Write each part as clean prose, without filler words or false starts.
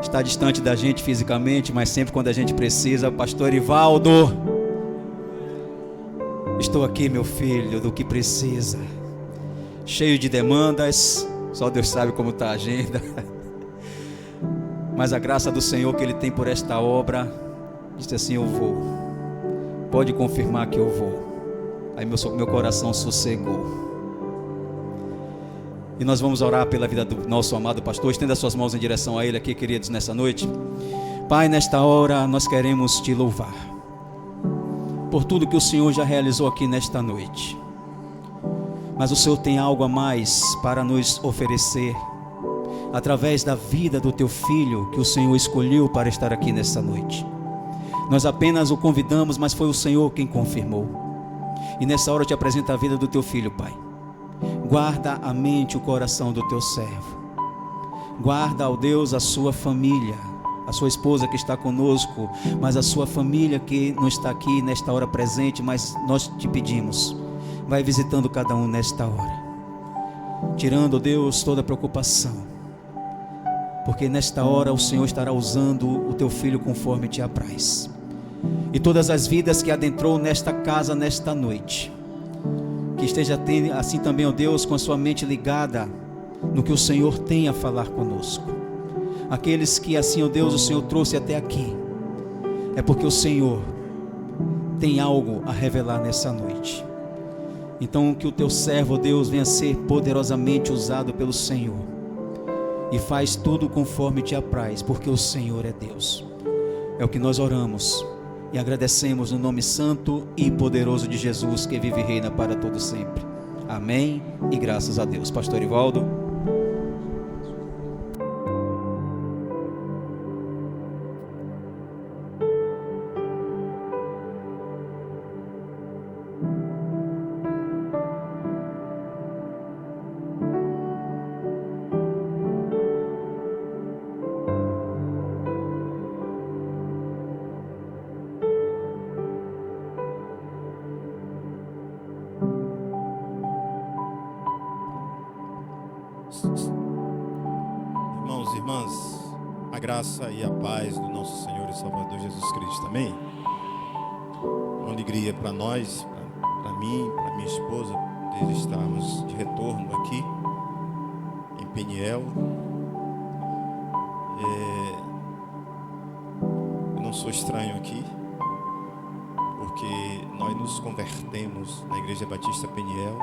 está distante da gente fisicamente, mas sempre quando a gente precisa. Pastor Ivaldo, estou aqui, meu filho, do que precisa. Cheio de demandas, só Deus sabe como está a agenda. Mas a graça do Senhor que Ele tem por esta obra, disse assim: eu vou. Pode confirmar que eu vou. Aí meu coração sossegou. E nós vamos orar pela vida do nosso amado pastor. Estenda suas mãos em direção a ele aqui, queridos, nessa noite. Pai, nesta hora nós queremos te louvar por tudo que o Senhor já realizou aqui nesta noite. Mas o Senhor tem algo a mais para nos oferecer, através da vida do teu filho que o Senhor escolheu para estar aqui nesta noite. Nós apenas o convidamos, mas foi o Senhor quem confirmou. E nessa hora eu te apresento a vida do teu filho, Pai. Guarda a mente e o coração do teu servo. Guarda, ó Deus, a sua família, a sua esposa que está conosco, mas a sua família que não está aqui nesta hora presente, mas nós te pedimos, vai visitando cada um nesta hora, tirando, ó Deus, toda preocupação, porque nesta hora o Senhor estará usando o teu filho conforme te apraz. E todas as vidas que adentrou nesta casa nesta noite, que esteja assim também, ó Deus, com a sua mente ligada no que o Senhor tem a falar conosco. Aqueles que assim, ó Deus, o Senhor trouxe até aqui, é porque o Senhor tem algo a revelar nessa noite. Então que o teu servo, ó Deus, venha ser poderosamente usado pelo Senhor, e faz tudo conforme te apraz, porque o Senhor é Deus. É o que nós oramos e agradecemos no nome santo e poderoso de Jesus, que vive e reina para todo sempre. Amém e graças a Deus. Pastor Ivaldo. Irmãos e irmãs, a graça e a paz do nosso Senhor e Salvador Jesus Cristo, amém? Uma alegria para nós, para mim, para minha esposa, poder estarmos de retorno aqui em Peniel. Eu não sou estranho aqui, porque nós nos convertemos na Igreja Batista Peniel,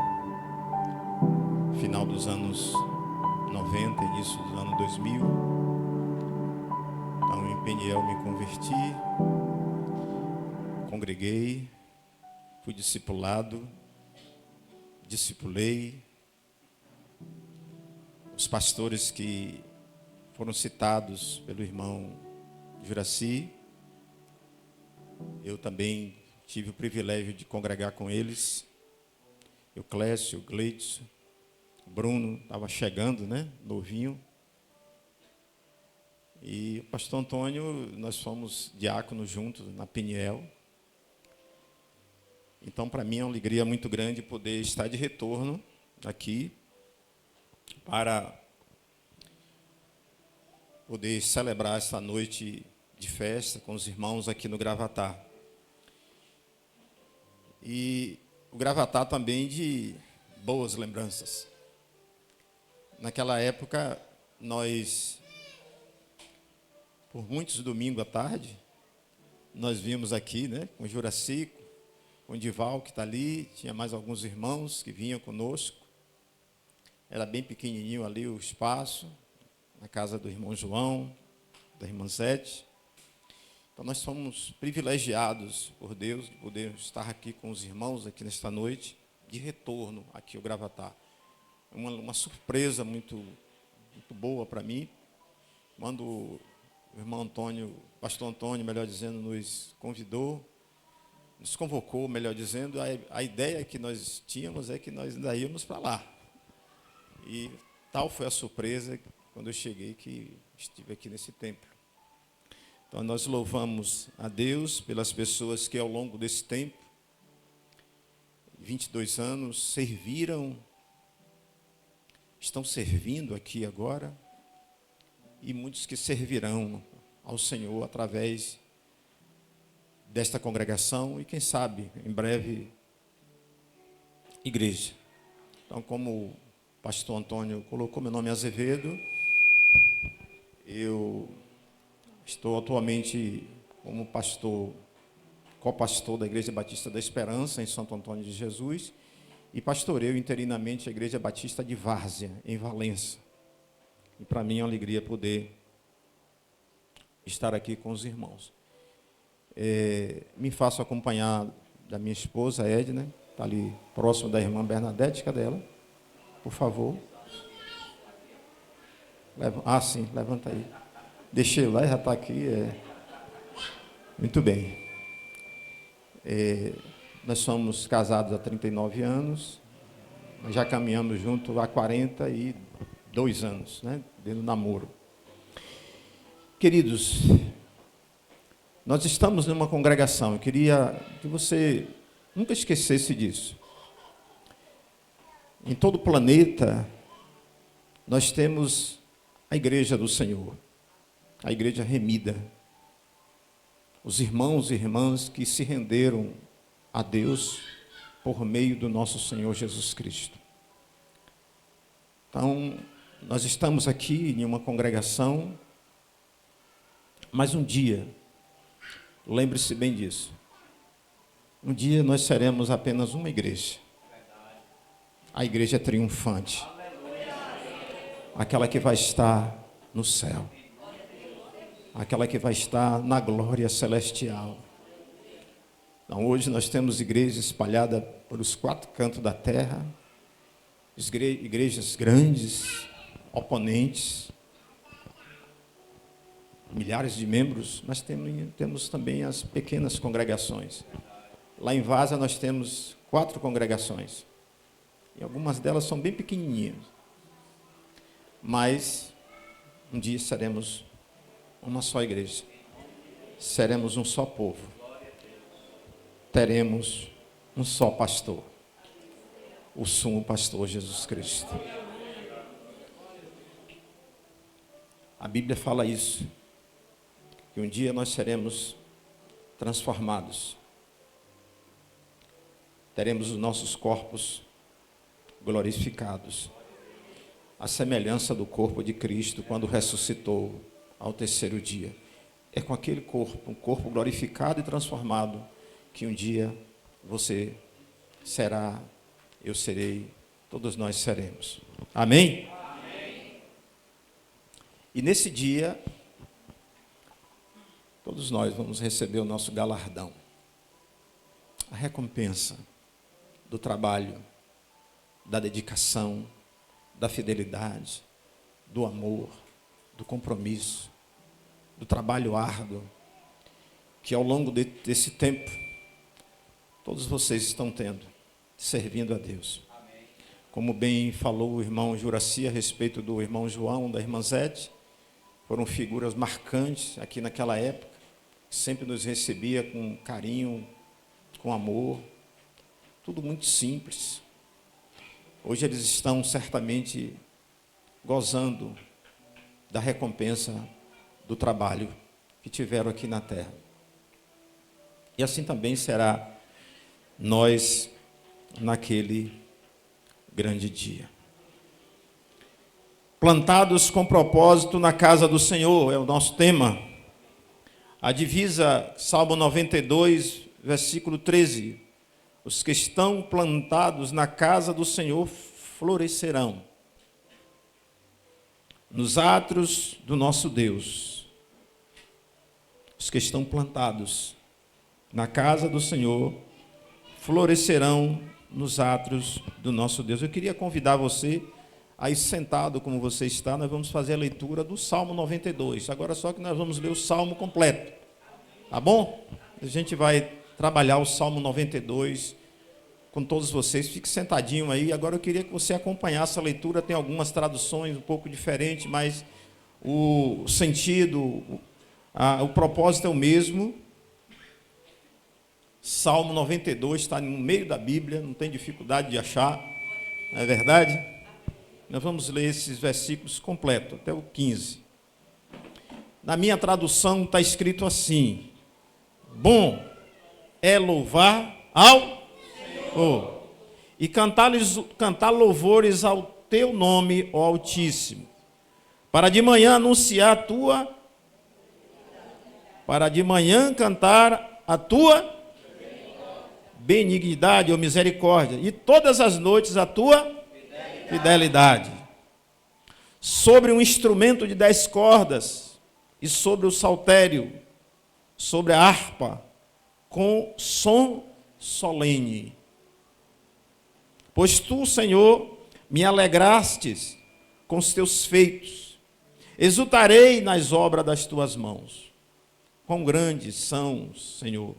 final dos anos 90, início do ano 2000. Então em Peniel me converti, congreguei, fui discipulado, discipulei. Os pastores que foram citados pelo irmão Juraci, eu também tive o privilégio de congregar com eles. Eu, Clécio, Gleidson, Bruno estava chegando, né, novinho. E o pastor Antônio, nós fomos diáconos juntos na Peniel. Então, para mim é uma alegria muito grande poder estar de retorno aqui para poder celebrar essa noite de festa com os irmãos aqui no Gravatá. E o Gravatá também de boas lembranças. Naquela época, nós, por muitos domingos à tarde, nós vimos aqui, né, com o Juraci, com o Dival, que está ali, tinha mais alguns irmãos que vinham conosco. Era bem pequenininho ali o espaço, na casa do irmão João, da irmã Zete. Então, nós somos privilegiados por Deus de poder estar aqui com os irmãos aqui nesta noite, de retorno aqui ao Gravatá. Uma surpresa muito boa para mim, quando o irmão Antônio, pastor Antônio, melhor dizendo, nos convocou, melhor dizendo, a ideia que nós tínhamos é que nós ainda íamos para lá. E tal foi a surpresa quando eu cheguei, que estive aqui nesse templo. Então, nós louvamos a Deus pelas pessoas que ao longo desse tempo, 22 anos, serviram, estão servindo aqui agora, e muitos que servirão ao Senhor através desta congregação e, quem sabe, em breve, igreja. Então, como o pastor Antônio colocou, meu nome é Azevedo, eu estou atualmente como pastor, co-pastor da Igreja Batista da Esperança, em Santo Antônio de Jesus, e pastoreio interinamente a Igreja Batista de Várzea, em Valença. E para mim é uma alegria poder estar aqui com os irmãos. Me faço acompanhar da minha esposa, Edna, está ali próximo da irmã Bernadette, cadê ela? Por favor. Sim, levanta aí. Deixei lá e já está aqui. Muito bem. Nós somos casados há 39 anos, já caminhamos juntos há 42 anos, né, dentro do namoro. Queridos, nós estamos numa congregação, eu queria que você nunca esquecesse disso. Em todo o planeta, nós temos a igreja do Senhor, a igreja remida, os irmãos e irmãs que se renderam a Deus por meio do nosso Senhor Jesus Cristo. Então, nós estamos aqui em uma congregação, mas um dia, lembre-se bem disso, um dia nós seremos apenas uma igreja. A igreja triunfante, aquela que vai estar no céu, aquela que vai estar na glória celestial. Então, hoje nós temos igrejas espalhadas pelos 4 cantos da terra, igrejas grandes, oponentes, milhares de membros, mas temos também as pequenas congregações. Lá em Vaza nós temos 4 congregações, e algumas delas são bem pequenininhas, mas um dia seremos uma só igreja, seremos um só povo, teremos um só pastor, o sumo pastor Jesus Cristo. A Bíblia fala isso, que um dia nós seremos transformados, teremos os nossos corpos glorificados, a semelhança do corpo de Cristo quando ressuscitou ao 3º dia. É com aquele corpo, um corpo glorificado e transformado, que um dia você será, eu serei, todos nós seremos. Amém? Amém. E nesse dia, todos nós vamos receber o nosso galardão, a recompensa do trabalho, da dedicação, da fidelidade, do amor, do compromisso, do trabalho árduo, que ao longo desse tempo, todos vocês estão tendo, servindo a Deus. Amém. Como bem falou o irmão Juraci a respeito do irmão João, da irmã Zete, foram figuras marcantes aqui naquela época, que sempre nos recebia com carinho, com amor, tudo muito simples. Hoje eles estão certamente gozando da recompensa do trabalho que tiveram aqui na terra. E assim também será nós naquele grande dia. Plantados com propósito na casa do Senhor, é o nosso tema. A divisa, Salmo 92, versículo 13. Os que estão plantados na casa do Senhor florescerão nos átrios do nosso Deus. Os que estão plantados na casa do Senhor florescerão nos átrios do nosso Deus. Eu queria convidar você, aí sentado como você está, nós vamos fazer a leitura do Salmo 92. Agora só que nós vamos ler o Salmo completo. Tá bom? A gente vai trabalhar o Salmo 92 com todos vocês. Fique sentadinho aí. Agora eu queria que você acompanhasse a leitura. Tem algumas traduções um pouco diferentes, mas o sentido, o propósito é o mesmo. Salmo 92 está no meio da Bíblia, não tem dificuldade de achar, não é verdade? Nós vamos ler esses versículos completos, até o 15. Na minha tradução está escrito assim: bom é louvar ao Senhor e cantar louvores ao teu nome, ó Altíssimo, para de manhã anunciar para de manhã cantar a tua benignidade ou misericórdia, e todas as noites a tua fidelidade. Sobre um instrumento de 10 cordas, e sobre o saltério, sobre a harpa, com som solene. Pois tu, Senhor, me alegrastes com os teus feitos, exultarei nas obras das tuas mãos. Quão grandes são, Senhor,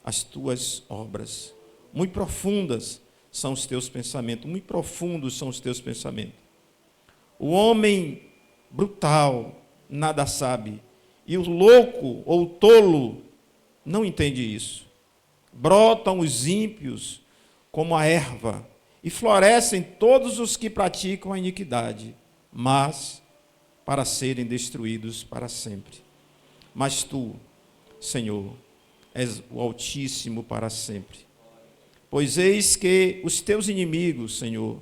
as tuas obras, muito profundas são os teus pensamentos, muito profundos são os teus pensamentos. O homem brutal nada sabe, e o louco ou o tolo não entende isso. Brotam os ímpios como a erva, e florescem todos os que praticam a iniquidade, mas para serem destruídos para sempre. Mas tu, Senhor, és o Altíssimo para sempre. Pois eis que os teus inimigos, Senhor,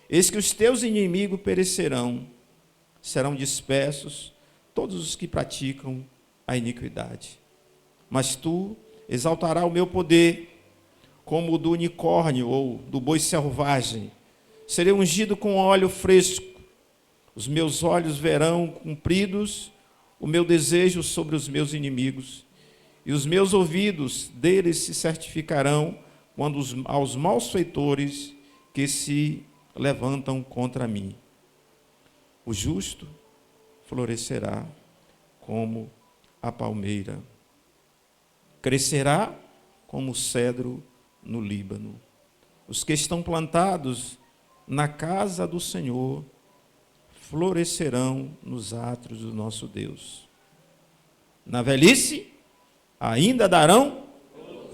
eis que os teus inimigos perecerão, serão dispersos todos os que praticam a iniquidade. Mas tu exaltarás o meu poder, como o do unicórnio ou do boi selvagem. Serei ungido com óleo fresco. Os meus olhos verão cumpridos o meu desejo sobre os meus inimigos, e os meus ouvidos deles se certificarão quando aos malfeitores que se levantam contra mim. O justo florescerá como a palmeira, crescerá como o cedro no Líbano. Os que estão plantados na casa do Senhor florescerão nos átrios do nosso Deus. Na velhice ainda darão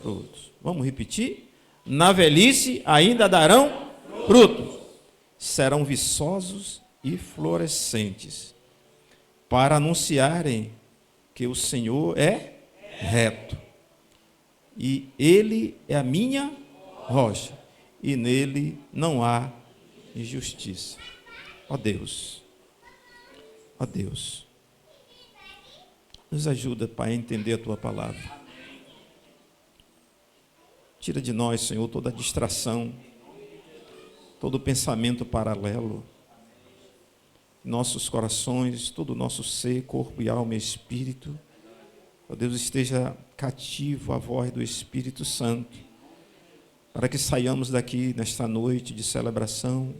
frutos. Vamos repetir? Na velhice ainda darão frutos. Serão viçosos e florescentes, para anunciarem que o Senhor é reto, e Ele é a minha rocha, e nele não há injustiça. Ó Deus, nos ajuda, Pai, a entender a Tua palavra. Tira de nós, Senhor, toda distração, todo pensamento paralelo. Nossos corações, todo o nosso ser, corpo e alma e espírito, ó Deus, esteja cativo à voz do Espírito Santo, para que saiamos daqui nesta noite de celebração,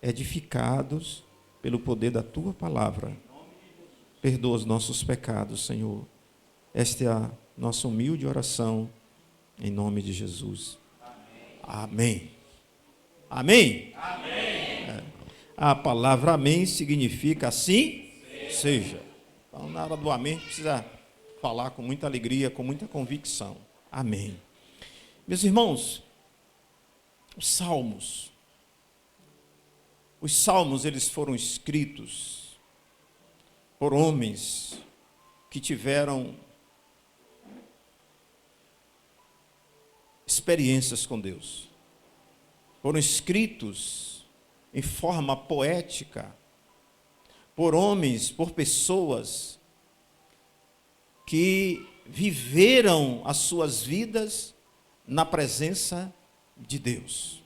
edificados pelo poder da Tua palavra. Perdoa os nossos pecados, Senhor. Esta é a nossa humilde oração, em nome de Jesus. Amém. Amém? Amém. A palavra amém significa assim seja. Então, na hora do amém, precisa falar com muita alegria, com muita convicção. Amém. Meus irmãos, os salmos, eles foram escritos por homens que tiveram experiências com Deus. Foram escritos em forma poética por homens, por pessoas que viveram as suas vidas na presença de Deus.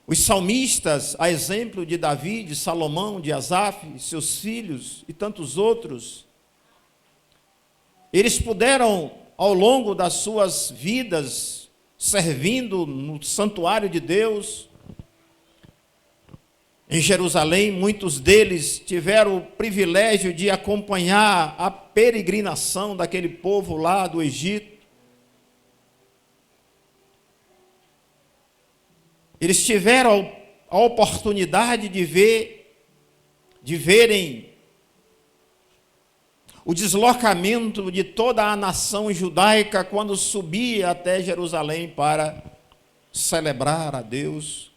Os salmistas, a exemplo de Davi, de Salomão, de Asaf, seus filhos e tantos outros, eles puderam, ao longo das suas vidas, servindo no santuário de Deus, em Jerusalém, muitos deles tiveram o privilégio de acompanhar a peregrinação daquele povo lá do Egito. Eles tiveram a oportunidade de verem o deslocamento de toda a nação judaica quando subia até Jerusalém para celebrar a Deus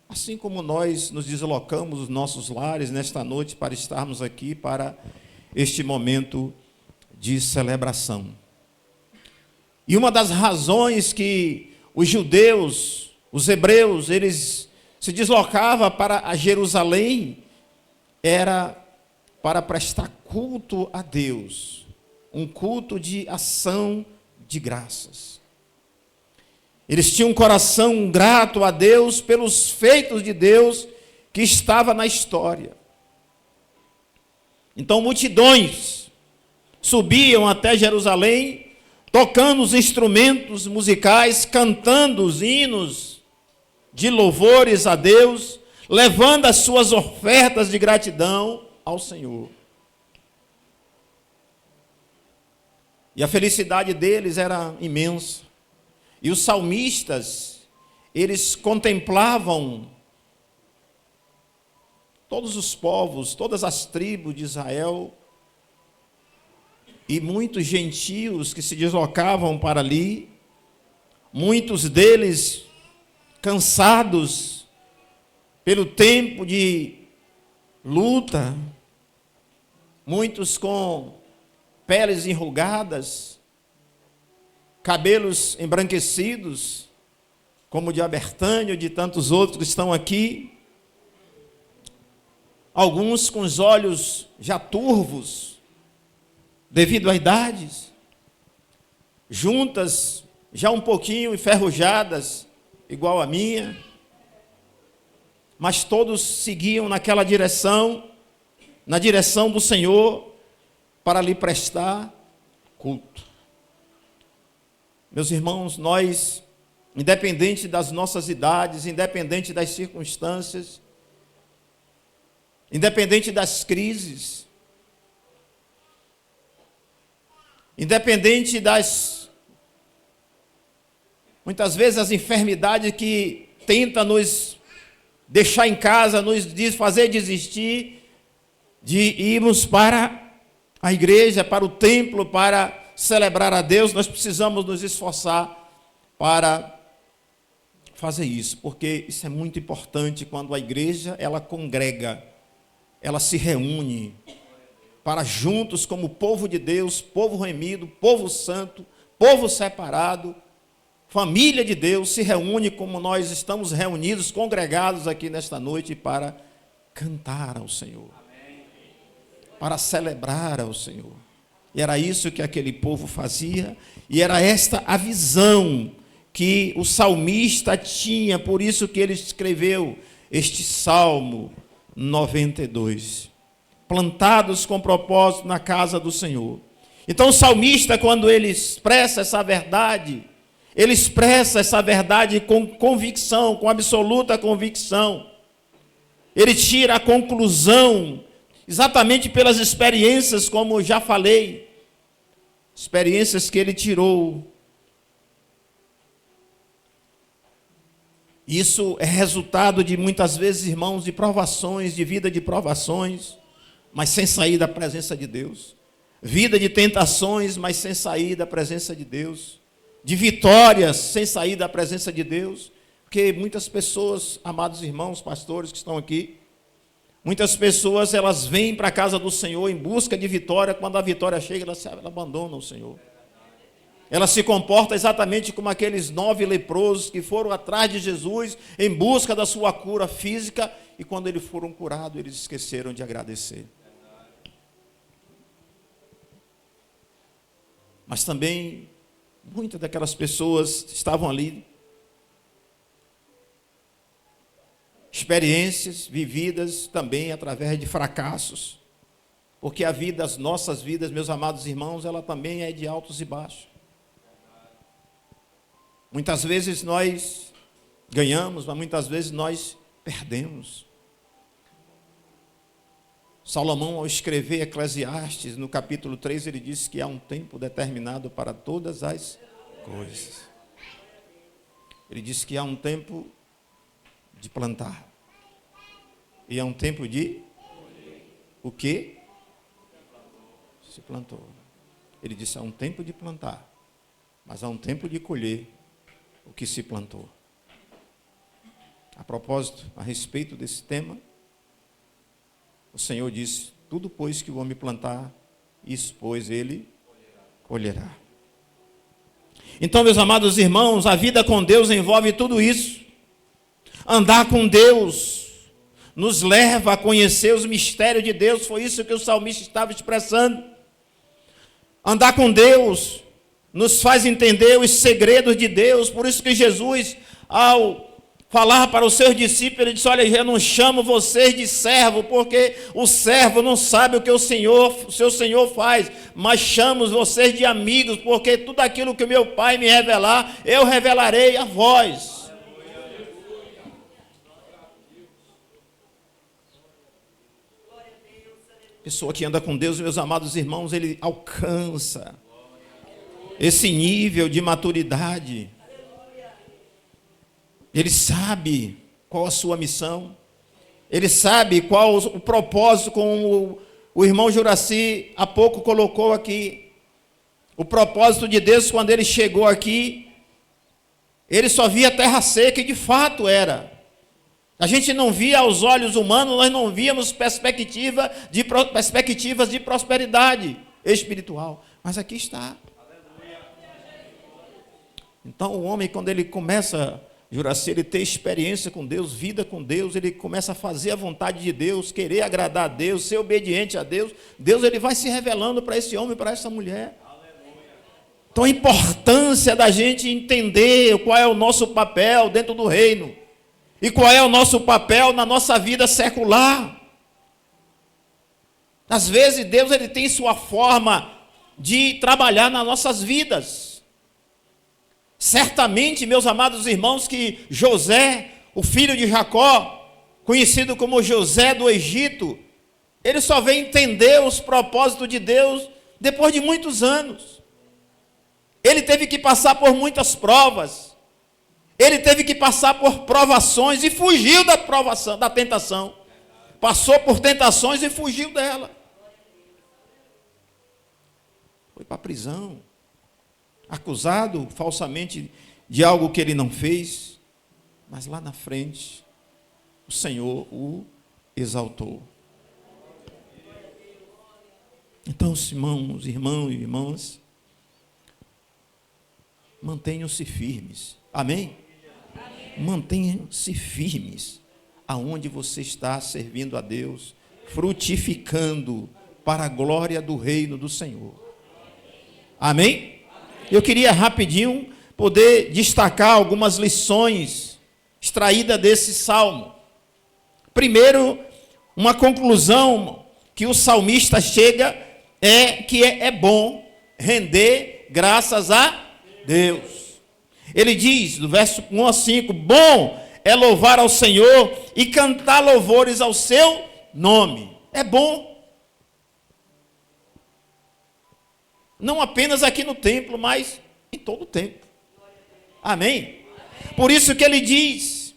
Assim como nós nos deslocamos dos nossos lares nesta noite para estarmos aqui para este momento de celebração. E uma das razões que os judeus, os hebreus, eles se deslocavam para a Jerusalém era para prestar culto a Deus, um culto de ação de graças. Eles tinham um coração grato a Deus pelos feitos de Deus que estava na história. Então multidões subiam até Jerusalém, tocando os instrumentos musicais, cantando os hinos de louvores a Deus, levando as suas ofertas de gratidão ao Senhor. E a felicidade deles era imensa. E os salmistas, eles contemplavam todos os povos, todas as tribos de Israel, e muitos gentios que se deslocavam para ali, muitos deles cansados pelo tempo de luta, muitos com peles enrugadas, cabelos embranquecidos, como o de Abertânio e de tantos outros que estão aqui, alguns com os olhos já turvos, devido à idade, juntas já um pouquinho enferrujadas, igual a minha, mas todos seguiam naquela direção, na direção do Senhor, para lhe prestar culto. Meus irmãos, nós, independente das nossas idades, independente das circunstâncias, independente das crises, independente das, muitas vezes, as enfermidades que tentam nos deixar em casa, nos fazer desistir de irmos para a igreja, para o templo, para celebrar a Deus, nós precisamos nos esforçar para fazer isso, porque isso é muito importante quando a igreja, ela congrega, ela se reúne para juntos como povo de Deus, povo remido, povo santo, povo separado, família de Deus, se reúne como nós estamos reunidos, congregados aqui nesta noite para cantar ao Senhor, para celebrar ao Senhor. E era isso que aquele povo fazia, e era esta a visão que o salmista tinha, por isso que ele escreveu este Salmo 92. Plantados com propósito na casa do Senhor. Então o salmista, quando ele expressa essa verdade, ele expressa essa verdade com convicção, com absoluta convicção. Ele tira a conclusão, exatamente pelas experiências, como já falei, experiências que ele tirou. Isso é resultado de muitas vezes, irmãos, de provações, de vida de provações, mas sem sair da presença de Deus. Vida de tentações, mas sem sair da presença de Deus. De vitórias, sem sair da presença de Deus. Porque muitas pessoas, amados irmãos, pastores que estão aqui, muitas pessoas, elas vêm para a casa do Senhor em busca de vitória, quando a vitória chega, elas abandonam o Senhor. Ela se comporta exatamente como aqueles 9 leprosos que foram atrás de Jesus em busca da sua cura física, e quando eles foram curados, eles esqueceram de agradecer. Mas também, muitas daquelas pessoas estavam ali, experiências vividas também através de fracassos, porque a vida, as nossas vidas, meus amados irmãos, ela também é de altos e baixos. Muitas vezes nós ganhamos, mas muitas vezes nós perdemos. Salomão, ao escrever Eclesiastes, no capítulo 3, ele disse que há um tempo determinado para todas as coisas. Ele disse que há um tempo de plantar. E há um tempo de o quê? Se plantou. Ele disse, há um tempo de plantar, mas há um tempo de colher o que se plantou. A propósito, a respeito desse tema, o Senhor disse: tudo pois que o homem plantar, isso pois ele colherá. Então, meus amados irmãos, a vida com Deus envolve tudo isso. Andar com Deus nos leva a conhecer os mistérios de Deus, foi isso que o salmista estava expressando. Andar com Deus nos faz entender os segredos de Deus, por isso que Jesus, ao falar para os seus discípulos, ele disse: olha, eu não chamo vocês de servo, porque o servo não sabe o que o seu Senhor faz, mas chamo vocês de amigos, porque tudo aquilo que o meu Pai me revelar, eu revelarei a vós. Pessoa que anda com Deus, meus amados irmãos, ele alcança esse nível de maturidade. Ele sabe qual a sua missão. Ele sabe qual o propósito, como o irmão Juraci há pouco colocou aqui. O propósito de Deus, quando ele chegou aqui, ele só via terra seca, e de fato era. A gente não via aos olhos humanos, nós não víamos perspectivas de prosperidade espiritual. Mas aqui está. Então o homem, quando ele começa, Juraci, ele ter experiência com Deus, vida com Deus, ele começa a fazer a vontade de Deus, querer agradar a Deus, ser obediente a Deus, Deus ele vai se revelando para esse homem, para essa mulher. Então a importância da gente entender qual é o nosso papel dentro do reino. E qual é o nosso papel na nossa vida secular? Às vezes Deus ele tem sua forma de trabalhar nas nossas vidas. Certamente, meus amados irmãos, que José, o filho de Jacó, conhecido como José do Egito, ele só veio entender os propósitos de Deus depois de muitos anos. Ele teve que passar por muitas provas. Ele teve que passar por provações e fugiu da provação, da tentação. Passou por tentações e fugiu dela. Foi para a prisão, acusado falsamente de algo que ele não fez, mas lá na frente o Senhor o exaltou. Então, irmãos e irmãs, mantenham-se firmes. Amém? Mantenham-se firmes aonde você está servindo a Deus, frutificando para a glória do reino do Senhor. Amém? Eu queria rapidinho poder destacar algumas lições extraídas desse salmo. Primeiro, uma conclusão que o salmista chega é que é bom render graças a Deus. Ele diz, do verso 1 a 5, bom é louvar ao Senhor e cantar louvores ao seu nome. É bom. Não apenas aqui no templo, mas em todo o tempo. Amém? Por isso que ele diz,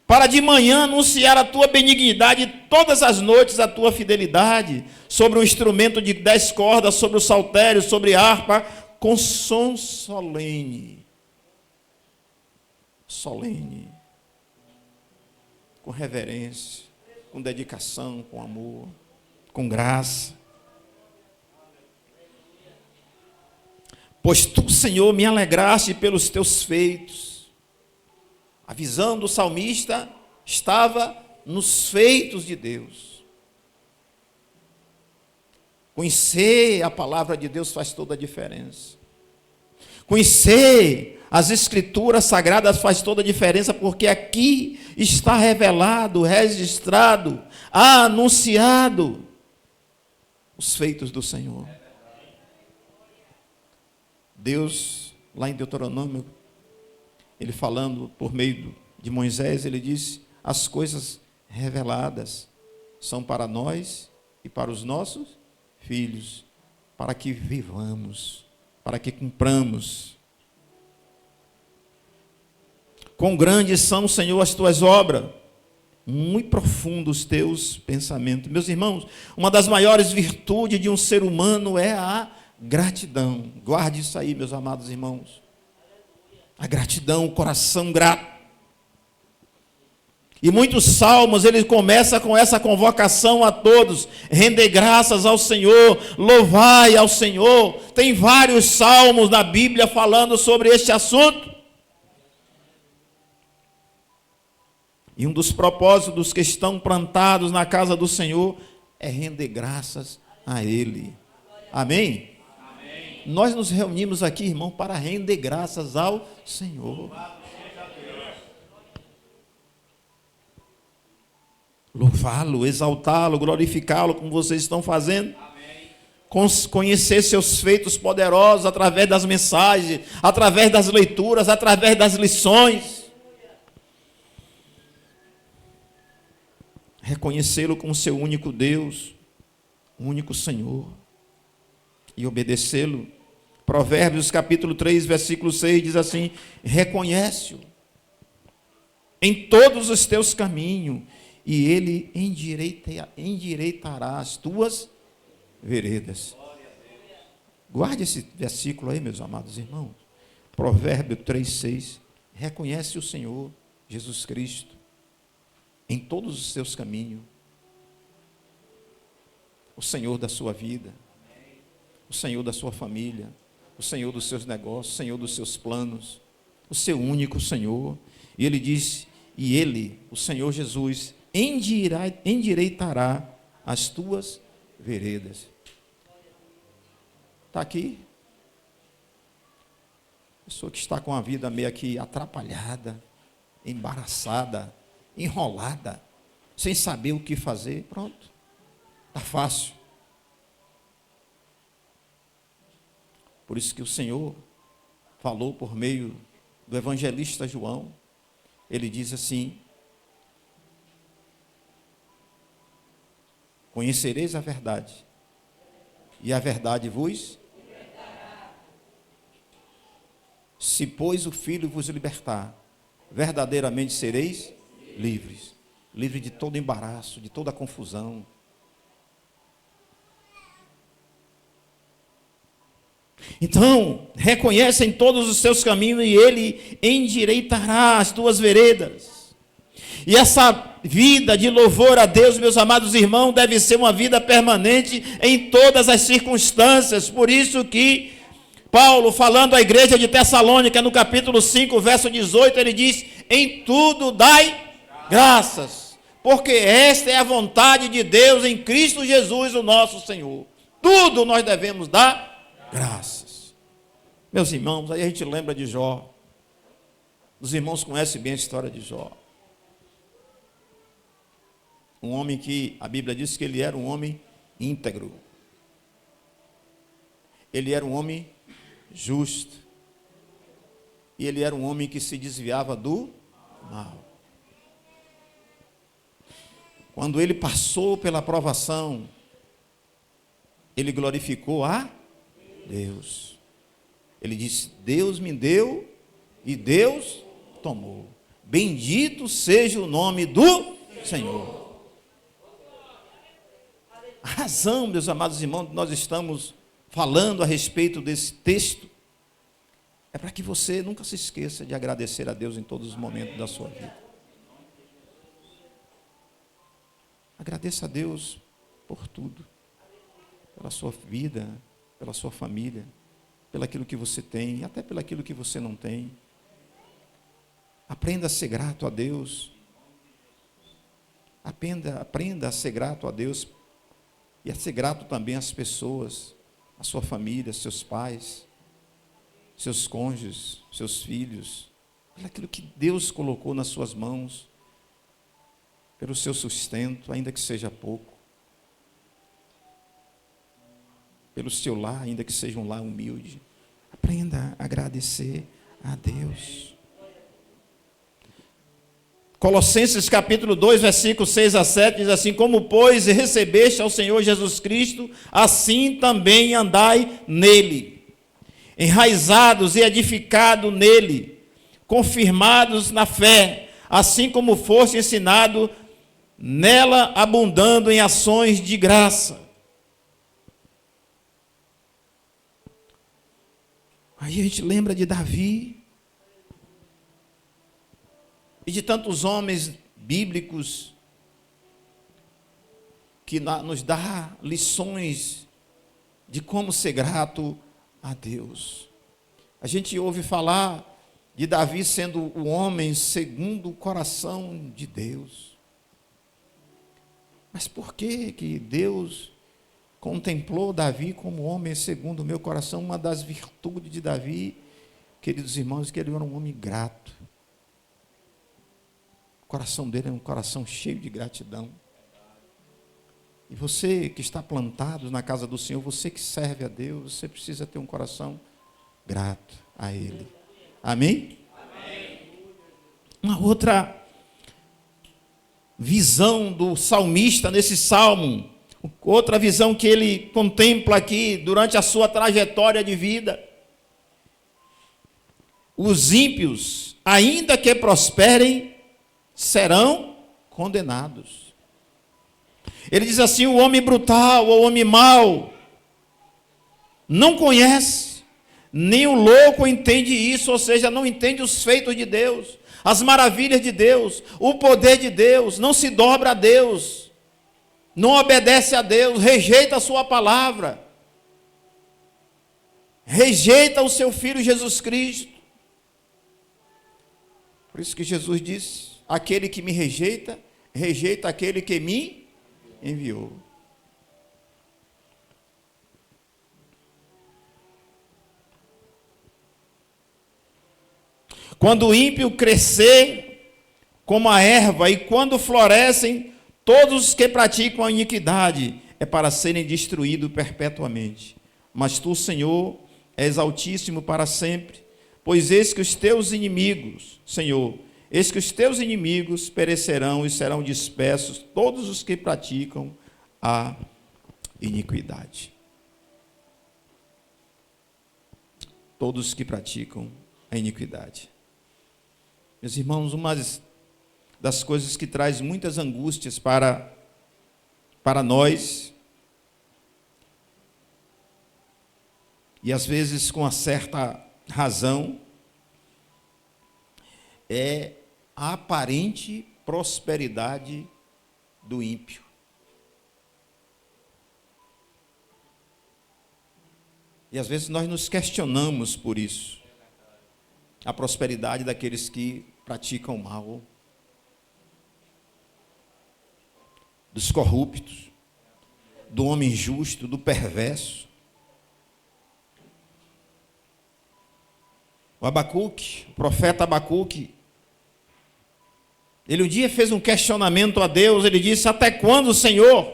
para de manhã anunciar a tua benignidade, todas as noites a tua fidelidade, sobre o instrumento de 10 cordas, sobre o saltério, sobre a harpa, com som solene. Solene, com reverência, com dedicação, com amor, com graça. Pois tu, Senhor, me alegraste pelos teus feitos. A visão do salmista estava nos feitos de Deus. Conhecer a palavra de Deus faz toda a diferença. Conhecer as escrituras sagradas faz toda a diferença, porque aqui está revelado, registrado, anunciado os feitos do Senhor. Deus, lá em Deuteronômio, ele falando por meio de Moisés, ele disse: as coisas reveladas são para nós e para os nossos filhos, para que vivamos, para que cumpramos. Quão grandes são, Senhor, as tuas obras, muito profundos os teus pensamentos. Meus irmãos, uma das maiores virtudes de um ser humano é a gratidão. Guarde isso aí, meus amados irmãos. A gratidão, o coração grato. E muitos salmos, ele começa com essa convocação a todos: render graças ao Senhor, louvai ao Senhor. Tem vários salmos na Bíblia falando sobre este assunto. E um dos propósitos dos que estão plantados na casa do Senhor é render graças a Ele. Amém? Amém. Nós nos reunimos aqui, irmão, para render graças ao Senhor. Louvá-lo, exaltá-lo, glorificá-lo, como vocês estão fazendo. Conhecer seus feitos poderosos através das mensagens, através das leituras, através das lições. Reconhecê-lo como seu único Deus, único Senhor, e obedecê-lo. Provérbios capítulo 3, versículo 6 diz assim: reconhece-o em todos os teus caminhos, e ele endireitará as tuas veredas. Guarde esse versículo aí, meus amados irmãos. Provérbio 3, 6. Reconhece o Senhor Jesus Cristo em todos os seus caminhos, o Senhor da sua vida, o Senhor da sua família, o Senhor dos seus negócios, o Senhor dos seus planos, o seu único Senhor. E ele diz: e ele, o Senhor Jesus, endireitará as tuas veredas. Está aqui. Pessoa que está com a vida meio aqui atrapalhada, embaraçada, enrolada, sem saber o que fazer, pronto, está fácil. Por isso que o Senhor falou por meio do evangelista João. Ele diz assim: conhecereis a verdade, e a verdade vos libertará. Se, pois, o Filho vos libertar, verdadeiramente sereis livres. Livre de todo embaraço, de toda confusão. Então, reconhece em todos os seus caminhos, e ele endireitará as tuas veredas. E essa vida de louvor a Deus, meus amados irmãos, deve ser uma vida permanente em todas as circunstâncias. Por isso que Paulo, falando à igreja de Tessalônica, no capítulo 5, verso 18, ele diz: em tudo dai graças, porque esta é a vontade de Deus em Cristo Jesus, o nosso Senhor. Tudo nós devemos dar graças. Meus irmãos, aí a gente lembra de Jó. Os irmãos conhecem bem a história de Jó. Um homem que a Bíblia diz que ele era um homem íntegro. Ele era um homem justo. E ele era um homem que se desviava do mal. Quando ele passou pela provação, ele glorificou a Deus. Ele disse: Deus me deu e Deus tomou. Bendito seja o nome do Senhor. A razão, meus amados irmãos, nós estamos falando a respeito desse texto é para que você nunca se esqueça de agradecer a Deus em todos os momentos da sua vida. Agradeça a Deus por tudo, pela sua vida, pela sua família, pelaquilo que você tem e até pelaquilo que você não tem. Aprenda a ser grato a Deus. Aprenda a ser grato a Deus e a ser grato também às pessoas, à sua família, seus pais, seus cônjuges, seus filhos, pelaquilo que Deus colocou nas suas mãos, pelo seu sustento, ainda que seja pouco, pelo seu lar, ainda que seja um lar humilde. Aprenda a agradecer a Deus. Colossenses capítulo 2, versículos 6 a 7, diz assim: como, pois, recebeste ao Senhor Jesus Cristo, assim também andai nele, enraizados e edificados nele, confirmados na fé, assim como foste ensinado, nela abundando em ações de graça. Aí a gente lembra de Davi e de tantos homens bíblicos que nos dá lições de como ser grato a Deus. A gente ouve falar de Davi sendo o homem segundo o coração de Deus. Mas por que Deus contemplou Davi como homem segundo o meu coração? Uma das virtudes de Davi, queridos irmãos, é que ele era um homem grato. O coração dele é um coração cheio de gratidão. E você que está plantado na casa do Senhor, você que serve a Deus, você precisa ter um coração grato a Ele. Amém? Amém. Uma outra visão do salmista nesse salmo, outra visão que ele contempla aqui durante a sua trajetória de vida. Os ímpios, ainda que prosperem, serão condenados. Ele diz assim: o homem brutal, o homem mau, não conhece, nem o louco entende isso, ou seja, não entende os feitos de Deus, as maravilhas de Deus, o poder de Deus, não se dobra a Deus, não obedece a Deus, rejeita a sua palavra, rejeita o seu Filho Jesus Cristo. Por isso que Jesus disse: aquele que me rejeita, rejeita aquele que me enviou. Quando o ímpio crescer como a erva, e quando florescem todos os que praticam a iniquidade, é para serem destruídos perpetuamente. Mas tu, Senhor, és altíssimo para sempre, pois eis que os teus inimigos, Senhor, eis que os teus inimigos perecerão e serão dispersos todos os que praticam a iniquidade. Todos os que praticam a iniquidade. Meus irmãos, uma das coisas que traz muitas angústias para nós, e às vezes com uma certa razão, é a aparente prosperidade do ímpio. E às vezes nós nos questionamos por isso. A prosperidade daqueles que praticam o mal, dos corruptos, do homem injusto, do perverso. O Abacuque, o profeta Abacuque, ele um dia fez um questionamento a Deus. Ele disse: até quando, Senhor,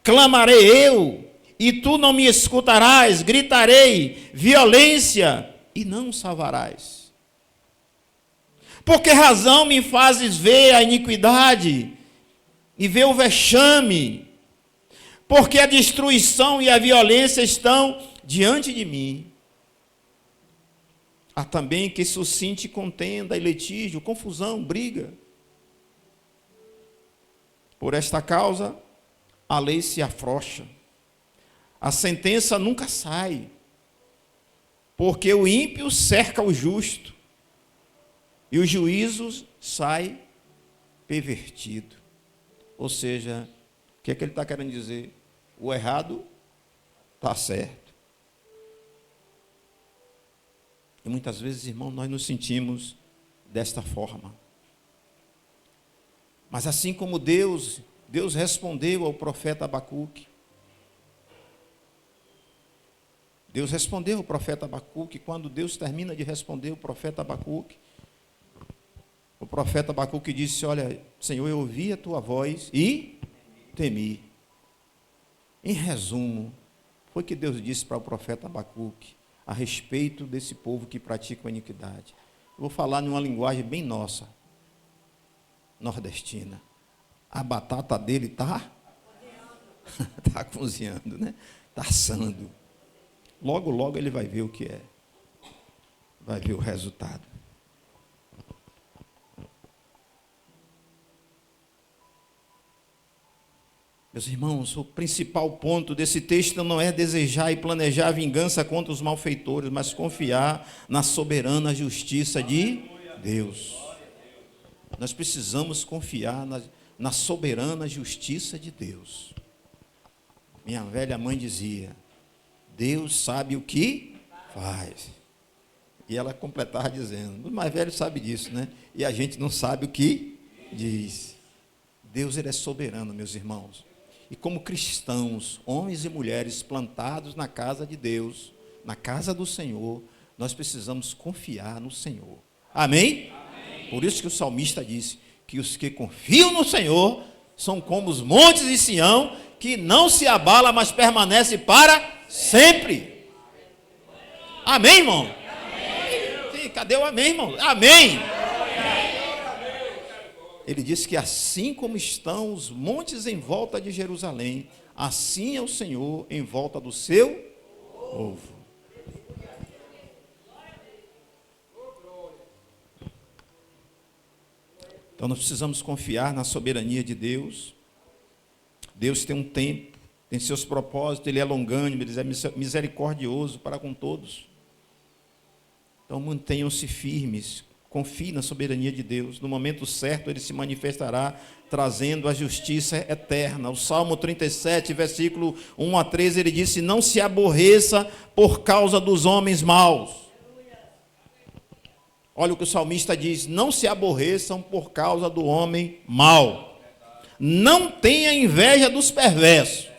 clamarei eu, e tu não me escutarás? Gritarei violência, e não salvarás. Por que razão me fazes ver a iniquidade e ver o vexame? Porque a destruição e a violência estão diante de mim. Há também que suscite contenda e litígio, confusão, briga. Por esta causa, a lei se afrouxa, a sentença nunca sai, porque o ímpio cerca o justo, e o juízo sai pervertido. Ou seja, o que é que ele está querendo dizer? O errado está certo. E muitas vezes, irmão, nós nos sentimos desta forma. Mas assim como Deus respondeu ao profeta Abacuque. Deus respondeu ao profeta Abacuque. Quando Deus termina de responder o profeta Abacuque, o profeta Abacuque disse: olha, Senhor, eu ouvi a tua voz e temi. Em resumo, foi o que Deus disse para o profeta Abacuque a respeito desse povo que pratica a iniquidade. Eu vou falar numa linguagem bem nossa, nordestina. A batata dele está cozinhando, né? Está assando. Logo, logo ele vai ver o que é. Vai ver o resultado. Meus irmãos, o principal ponto desse texto não é desejar e planejar a vingança contra os malfeitores, mas confiar na soberana justiça de Deus. Nós precisamos confiar na soberana justiça de Deus. Minha velha mãe dizia: Deus sabe o que faz. E ela completava dizendo: os mais velhos sabem disso, né? E a gente não sabe o que diz. Deus, ele é soberano, meus irmãos. E como cristãos, homens e mulheres plantados na casa de Deus, na casa do Senhor, nós precisamos confiar no Senhor. Amém? Amém. Por isso que o salmista disse que os que confiam no Senhor são como os montes de Sião, que não se abala, mas permanece para sempre. Amém, irmão? Amém. Cadê o amém, irmão? Amém. Ele disse que assim como estão os montes em volta de Jerusalém, assim é o Senhor em volta do seu povo. Então nós precisamos confiar na soberania de Deus. Deus tem um tempo, tem seus propósitos, Ele é longânimo, Ele é misericordioso para com todos. Então mantenham-se firmes, confie na soberania de Deus. No momento certo Ele se manifestará, trazendo a justiça eterna. O Salmo 37, versículo 1 a 13, ele disse: não se aborreça por causa dos homens maus. Olha o que o salmista diz: não se aborreçam por causa do homem mau. Não tenha inveja dos perversos.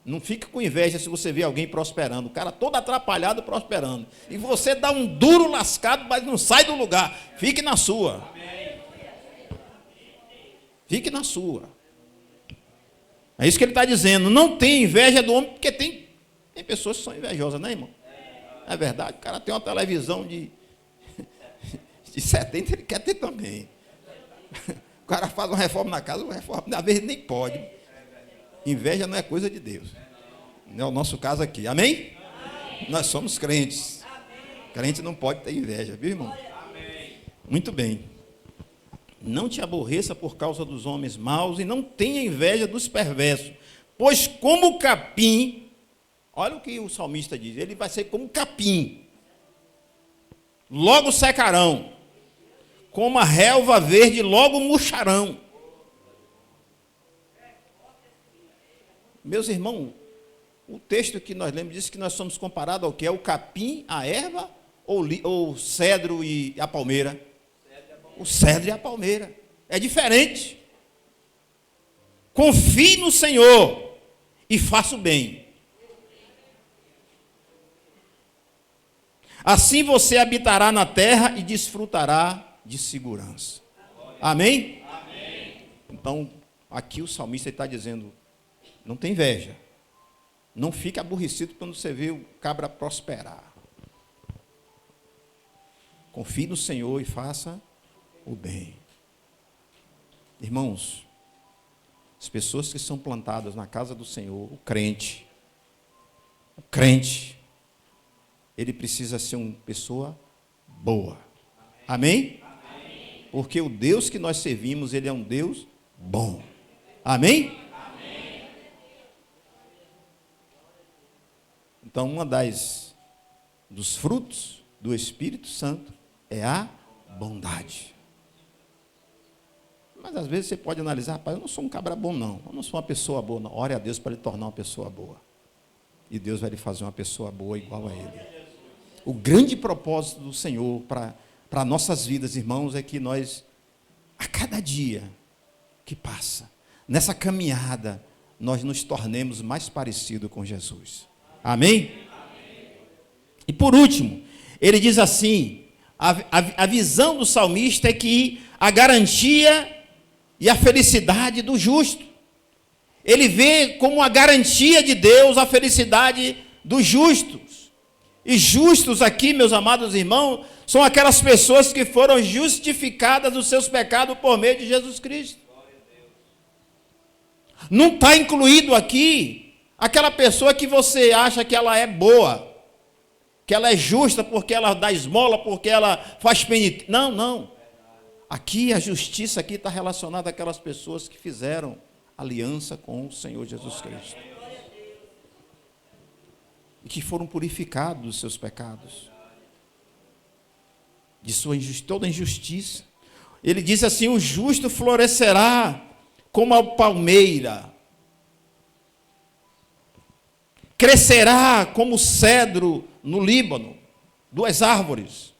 Não fique com inveja se você vê alguém prosperando. O cara todo atrapalhado prosperando. E você dá um duro lascado, mas não sai do lugar. Fique na sua. Fique na sua. É isso que ele está dizendo. Não tenha inveja do homem, porque tem pessoas que são invejosas, né, irmão? É verdade, o cara tem uma televisão de 70, ele quer ter também. O cara faz uma reforma na casa, uma reforma, às vezes nem pode. Inveja não é coisa de Deus. Não é o nosso caso aqui. Amém? Amém. Nós somos crentes. Amém. Crente não pode ter inveja, viu, irmão? Amém. Muito bem. Não te aborreça por causa dos homens maus e não tenha inveja dos perversos, pois como capim... Olha o que o salmista diz: ele vai ser como capim, logo secarão, como a relva verde, logo murcharão. Meus irmãos, o texto que nós lemos diz que nós somos comparados ao que? É o capim, a erva, ou cedro e a palmeira? O cedro e a palmeira. É diferente. Confie no Senhor e faça o bem. Assim você habitará na terra e desfrutará de segurança. Amém? Amém. Então, aqui o salmista está dizendo: não tem inveja. Não fique aborrecido quando você vê o cabra prosperar. Confie no Senhor e faça o bem. Irmãos, as pessoas que são plantadas na casa do Senhor, o crente, ele precisa ser uma pessoa boa. Amém? Amém? Porque o Deus que nós servimos, ele é um Deus bom. Amém? Amém. Então, dos frutos do Espírito Santo é a bondade. Mas às vezes você pode analisar: rapaz, eu não sou um cabra bom não, eu não sou uma pessoa boa não. Ore a Deus para lhe tornar uma pessoa boa. E Deus vai lhe fazer uma pessoa boa igual a Ele. O grande propósito do Senhor para nossas vidas, irmãos, é que nós, a cada dia que passa, nessa caminhada, nós nos tornemos mais parecidos com Jesus. Amém? Amém. E por último, ele diz assim, a visão do salmista é que a garantia e a felicidade do justo. Ele vê como a garantia de Deus a felicidade dos justos. E justos aqui, meus amados irmãos, são aquelas pessoas que foram justificadas dos seus pecados por meio de Jesus Cristo. Não está incluído aqui aquela pessoa que você acha que ela é boa, que ela é justa porque ela dá esmola, porque ela faz penitência. Não, não. Aqui a justiça aqui está relacionada àquelas pessoas que fizeram aliança com o Senhor Jesus Cristo. E que foram purificados dos seus pecados. de toda injustiça. Ele diz assim: o justo florescerá como a palmeira, crescerá como o cedro no Líbano, 2 árvores.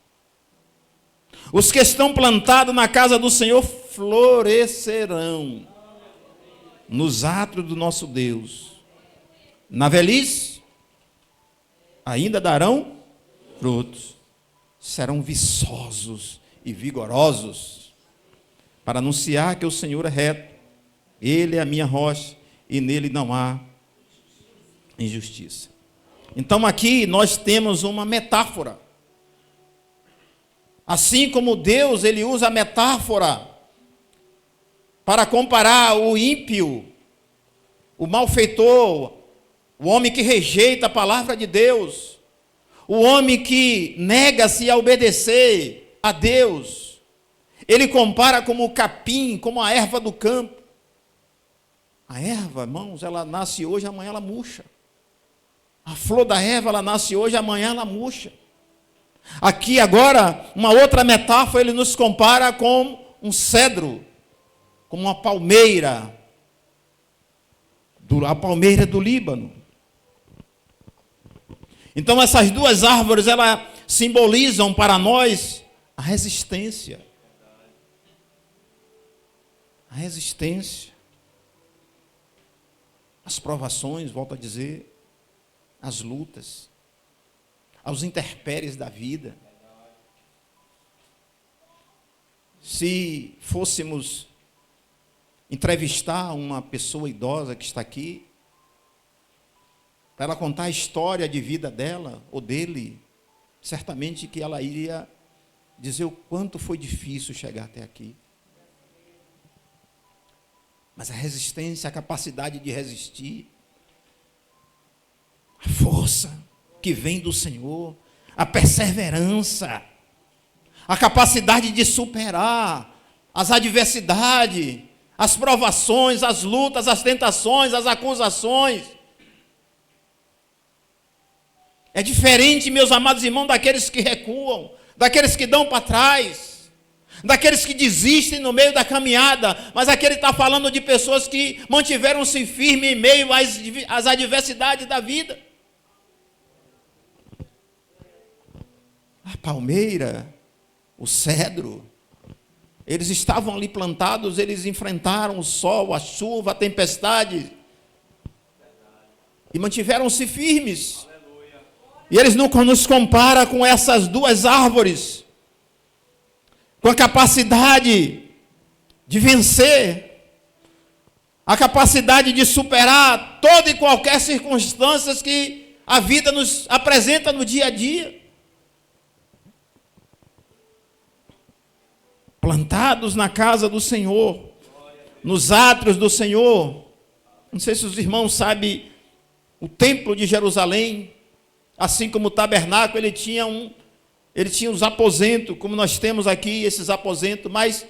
Os que estão plantados na casa do Senhor florescerão nos átrios do nosso Deus. Na velhice, ainda darão frutos. Serão viçosos e vigorosos, para anunciar que o Senhor é reto. Ele é a minha rocha e nele não há injustiça. Então aqui nós temos uma metáfora. Assim como Deus, ele usa a metáfora para comparar o ímpio, o malfeitor, o homem que rejeita a palavra de Deus, o homem que nega-se a obedecer a Deus. Ele compara como o capim, como a erva do campo. A erva, irmãos, ela nasce hoje, amanhã ela murcha. A flor da erva, ela nasce hoje, amanhã ela murcha. Aqui agora, uma outra metáfora, ele nos compara com um cedro, como uma palmeira, a palmeira do Líbano. Então essas 2 árvores, elas simbolizam para nós a resistência. A resistência. As provações, volto a dizer, as lutas, aos intempéries da vida. Se fôssemos entrevistar uma pessoa idosa que está aqui, para ela contar a história de vida dela ou dele, certamente que ela iria dizer o quanto foi difícil chegar até aqui. Mas a resistência, a capacidade de resistir, a força que vem do Senhor, a perseverança, a capacidade de superar as adversidades, as provações, as lutas, as tentações, as acusações. É diferente, meus amados irmãos, daqueles que recuam, daqueles que dão para trás, daqueles que desistem no meio da caminhada, mas aqui ele está falando de pessoas que mantiveram-se firmes em meio às adversidades da vida. A palmeira, o cedro, eles estavam ali plantados, eles enfrentaram o sol, a chuva, a tempestade, e mantiveram-se firmes. E eles não nos comparam com essas 2 árvores, com a capacidade de vencer, a capacidade de superar toda e qualquer circunstância que a vida nos apresenta no dia a dia. Plantados na casa do Senhor, nos átrios do Senhor. Não sei se os irmãos sabem, o templo de Jerusalém, assim como o tabernáculo, ele tinha os aposentos, como nós temos aqui esses aposentos, mas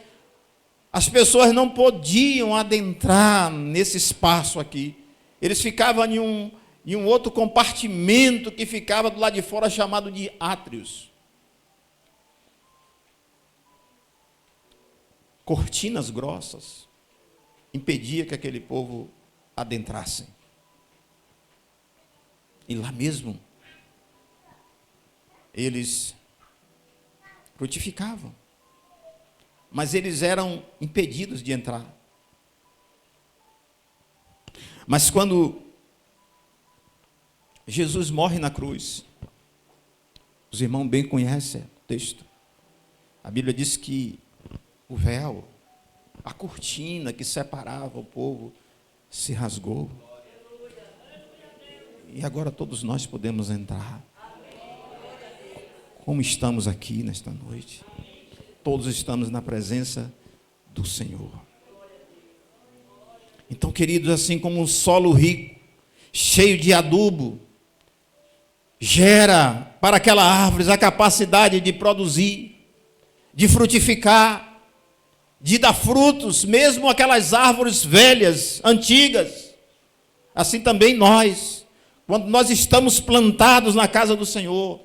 as pessoas não podiam adentrar nesse espaço aqui. Eles ficavam em um outro compartimento que ficava do lado de fora, chamado de átrios. Cortinas grossas impedia que aquele povo adentrasse. E lá mesmo eles frutificavam, mas eles eram impedidos de entrar. Mas quando Jesus morre na cruz, os irmãos bem conhecem o texto. A Bíblia diz que o véu, a cortina que separava o povo, se rasgou. E agora todos nós podemos entrar. Como estamos aqui nesta noite? Todos estamos na presença do Senhor. Então, queridos, assim como um solo rico, cheio de adubo, gera para aquela árvore a capacidade de produzir, de frutificar, de dar frutos, mesmo aquelas árvores velhas, antigas. Assim também nós, quando nós estamos plantados na casa do Senhor,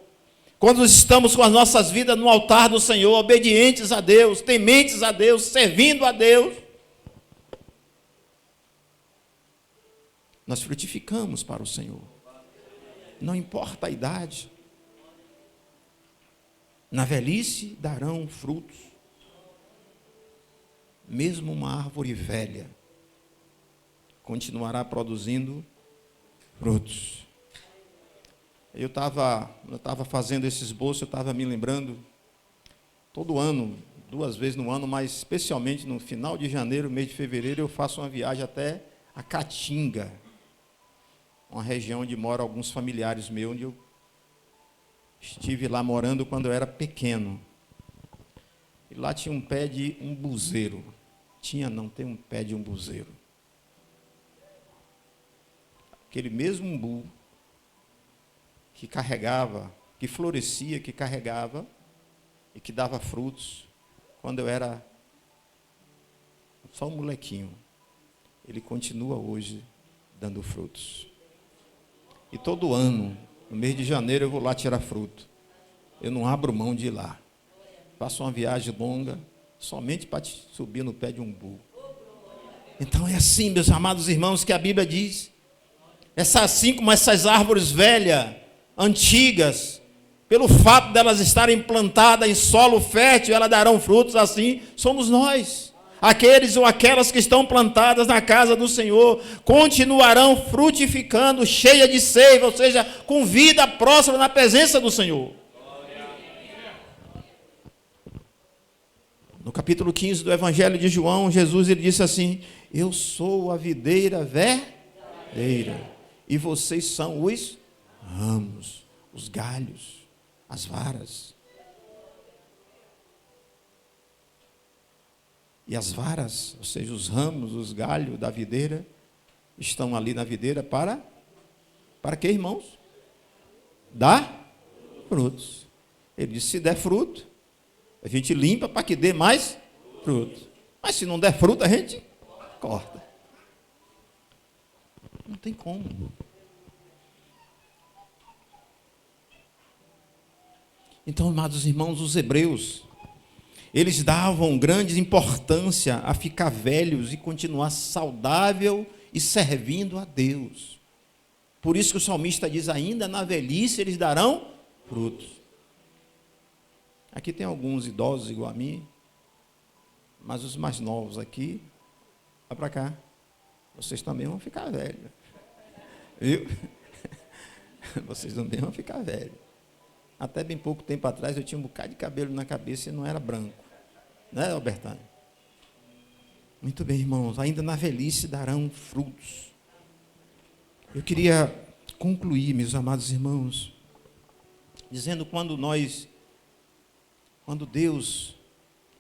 quando estamos com as nossas vidas no altar do Senhor, obedientes a Deus, tementes a Deus, servindo a Deus, nós frutificamos para o Senhor. Não importa a idade. Na velhice darão frutos. Mesmo uma árvore velha continuará produzindo frutos. Eu estava fazendo esse esboço, eu estava me lembrando, todo ano, 2 vezes no ano, mas especialmente no final de janeiro, mês de fevereiro, eu faço uma viagem até a Caatinga, uma região onde moram alguns familiares meus, onde eu estive lá morando quando eu era pequeno. E lá tinha um pé de umbuzeiro. Tem um pé de umbuzeiro. Aquele mesmo umbu que carregava, que florescia, que carregava e que dava frutos quando eu era só um molequinho. Ele continua hoje dando frutos. E todo ano, no mês de janeiro, eu vou lá tirar fruto. Eu não abro mão de ir lá. Faço uma viagem longa, somente para subir no pé de umbu. Então é assim, meus amados irmãos, que a Bíblia diz. Assim como essas árvores velhas, antigas, pelo fato delas estarem plantadas em solo fértil, elas darão frutos, assim somos nós. Aqueles ou aquelas que estão plantadas na casa do Senhor continuarão frutificando, cheia de seiva, ou seja, com vida próxima na presença do Senhor. No capítulo 15 do Evangelho de João, Jesus ele disse assim: eu sou a videira verdadeira, e vocês são os ramos, os galhos, as varas. E as varas, ou seja, os ramos, os galhos da videira, estão ali na videira para quê, irmãos? Dar frutos. Ele disse, se der fruto, a gente limpa para que dê mais fruto. Mas se não der fruto, a gente corta. Não tem como. Então, amados irmãos, os hebreus, eles davam grande importância a ficar velhos e continuar saudável e servindo a Deus. Por isso que o salmista diz, ainda na velhice eles darão frutos. Aqui tem alguns idosos igual a mim, mas os mais novos aqui, vai para cá, vocês também vão ficar velhos. Viu? Vocês também vão ficar velhos. Até bem pouco tempo atrás eu tinha um bocado de cabelo na cabeça e não era branco. Né, Albertano? Muito bem, irmãos. Ainda na velhice darão frutos. Eu queria concluir, meus amados irmãos, dizendo quando Deus,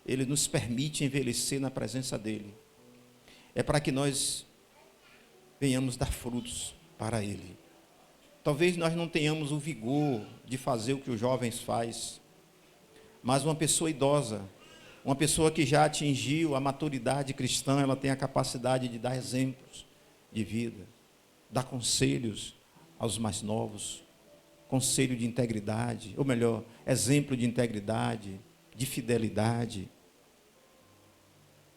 Ele nos permite envelhecer na presença dEle, é para que nós venhamos dar frutos para Ele. Talvez nós não tenhamos o vigor de fazer o que os jovens fazem, mas uma pessoa idosa, uma pessoa que já atingiu a maturidade cristã, ela tem a capacidade de dar exemplos de vida, dar conselhos aos mais novos, conselho de integridade, ou melhor, exemplo de integridade, de fidelidade,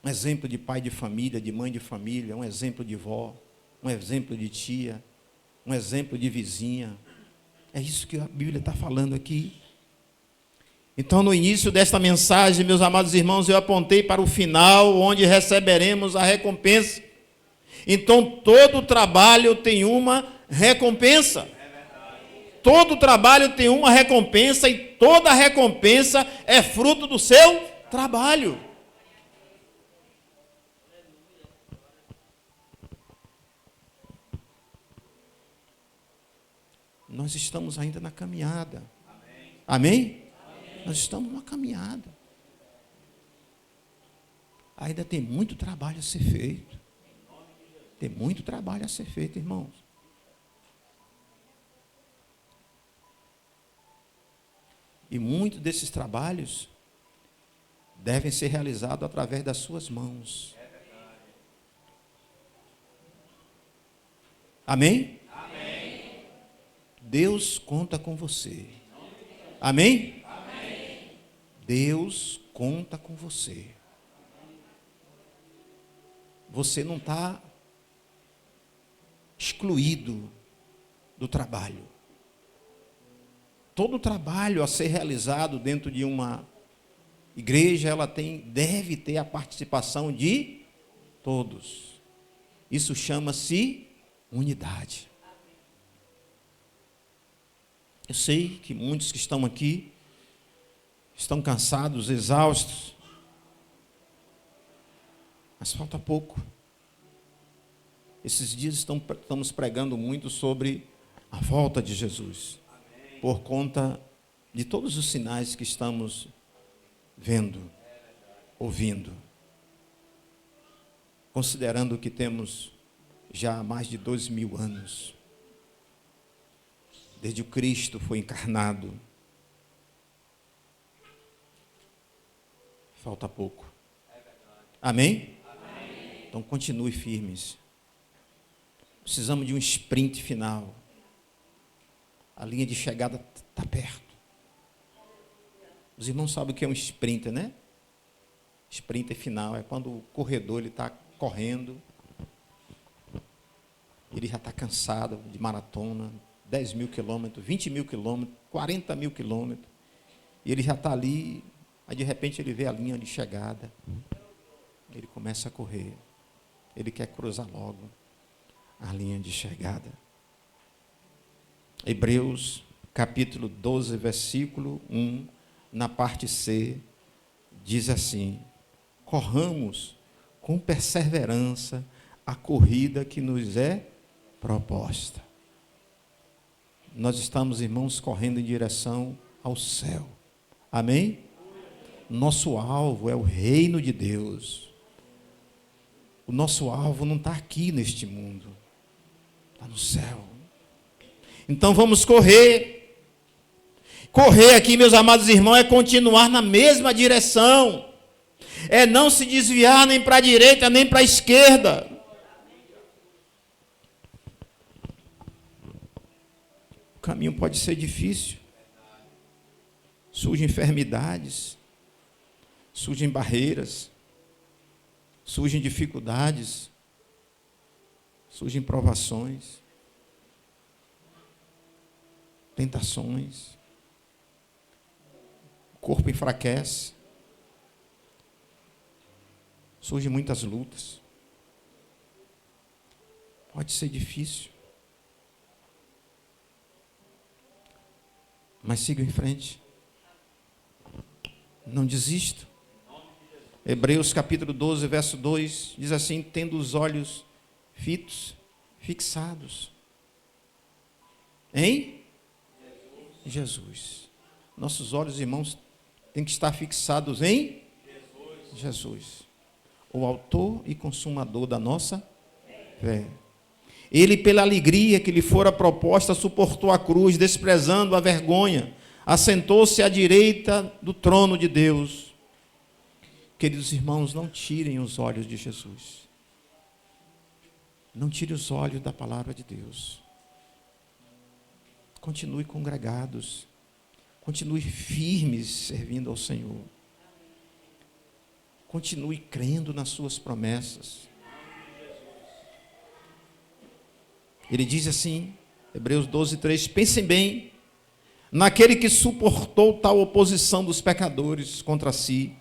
um exemplo de pai de família, de mãe de família, um exemplo de vó, um exemplo de tia, um exemplo de vizinha. É isso que a Bíblia está falando aqui. Então, no início desta mensagem, meus amados irmãos, eu apontei para o final, onde receberemos a recompensa. Então, todo trabalho tem uma recompensa. Todo trabalho tem uma recompensa e toda recompensa é fruto do seu trabalho. Nós estamos ainda na caminhada. Amém? Nós estamos numa caminhada. Ainda tem muito trabalho a ser feito. Tem muito trabalho a ser feito, irmãos. E muitos desses trabalhos devem ser realizados através das suas mãos. Amém? Amém. Deus conta com você. Amém? Amém. Deus conta com você. Você não está excluído do trabalho. Todo trabalho a ser realizado dentro de uma igreja, ela deve ter a participação de todos. Isso chama-se unidade. Eu sei que muitos que estão aqui estão cansados, exaustos, mas falta pouco. Esses dias estamos pregando muito sobre a volta de Jesus, por conta de todos os sinais que estamos vendo, ouvindo. Considerando que temos já mais de 2000 anos, desde o Cristo foi encarnado. Falta pouco. Amém? Amém? Então continue firmes. Precisamos de um sprint final. A linha de chegada está perto. Os irmãos sabem o que é um sprinter, né? Sprinter final é quando o corredor está correndo, ele já está cansado de maratona, 10 mil quilômetros, 20 mil quilômetros, 40 mil quilômetros, e ele já está ali, aí de repente ele vê a linha de chegada, ele começa a correr, ele quer cruzar logo a linha de chegada. Hebreus capítulo 12, versículo 1, na parte C, diz assim: corramos com perseverança a corrida que nos é proposta. Nós estamos, irmãos, correndo em direção ao céu. Amém? Nosso alvo é o reino de Deus. O nosso alvo não está aqui neste mundo, está no céu. Então vamos correr. Correr aqui, meus amados irmãos, é continuar na mesma direção. É não se desviar nem para a direita, nem para a esquerda. O caminho pode ser difícil. Surgem enfermidades, surgem barreiras, surgem dificuldades, surgem provações, tentações. O corpo enfraquece. Surgem muitas lutas. Pode ser difícil. Mas siga em frente. Não desista. Hebreus capítulo 12, verso 2, diz assim: tendo os olhos fixados em Jesus. Nossos olhos, irmãos, têm que estar fixados em Jesus, o autor e consumador da nossa fé. Ele, pela alegria que lhe fora proposta, suportou a cruz, desprezando a vergonha, assentou-se à direita do trono de Deus. Queridos irmãos, não tirem os olhos de Jesus. Não tire os olhos da palavra de Deus. Continue congregados. Continue firmes servindo ao Senhor. Continue crendo nas suas promessas. Ele diz assim, Hebreus 12, 3, pensem bem naquele que suportou tal oposição dos pecadores contra si,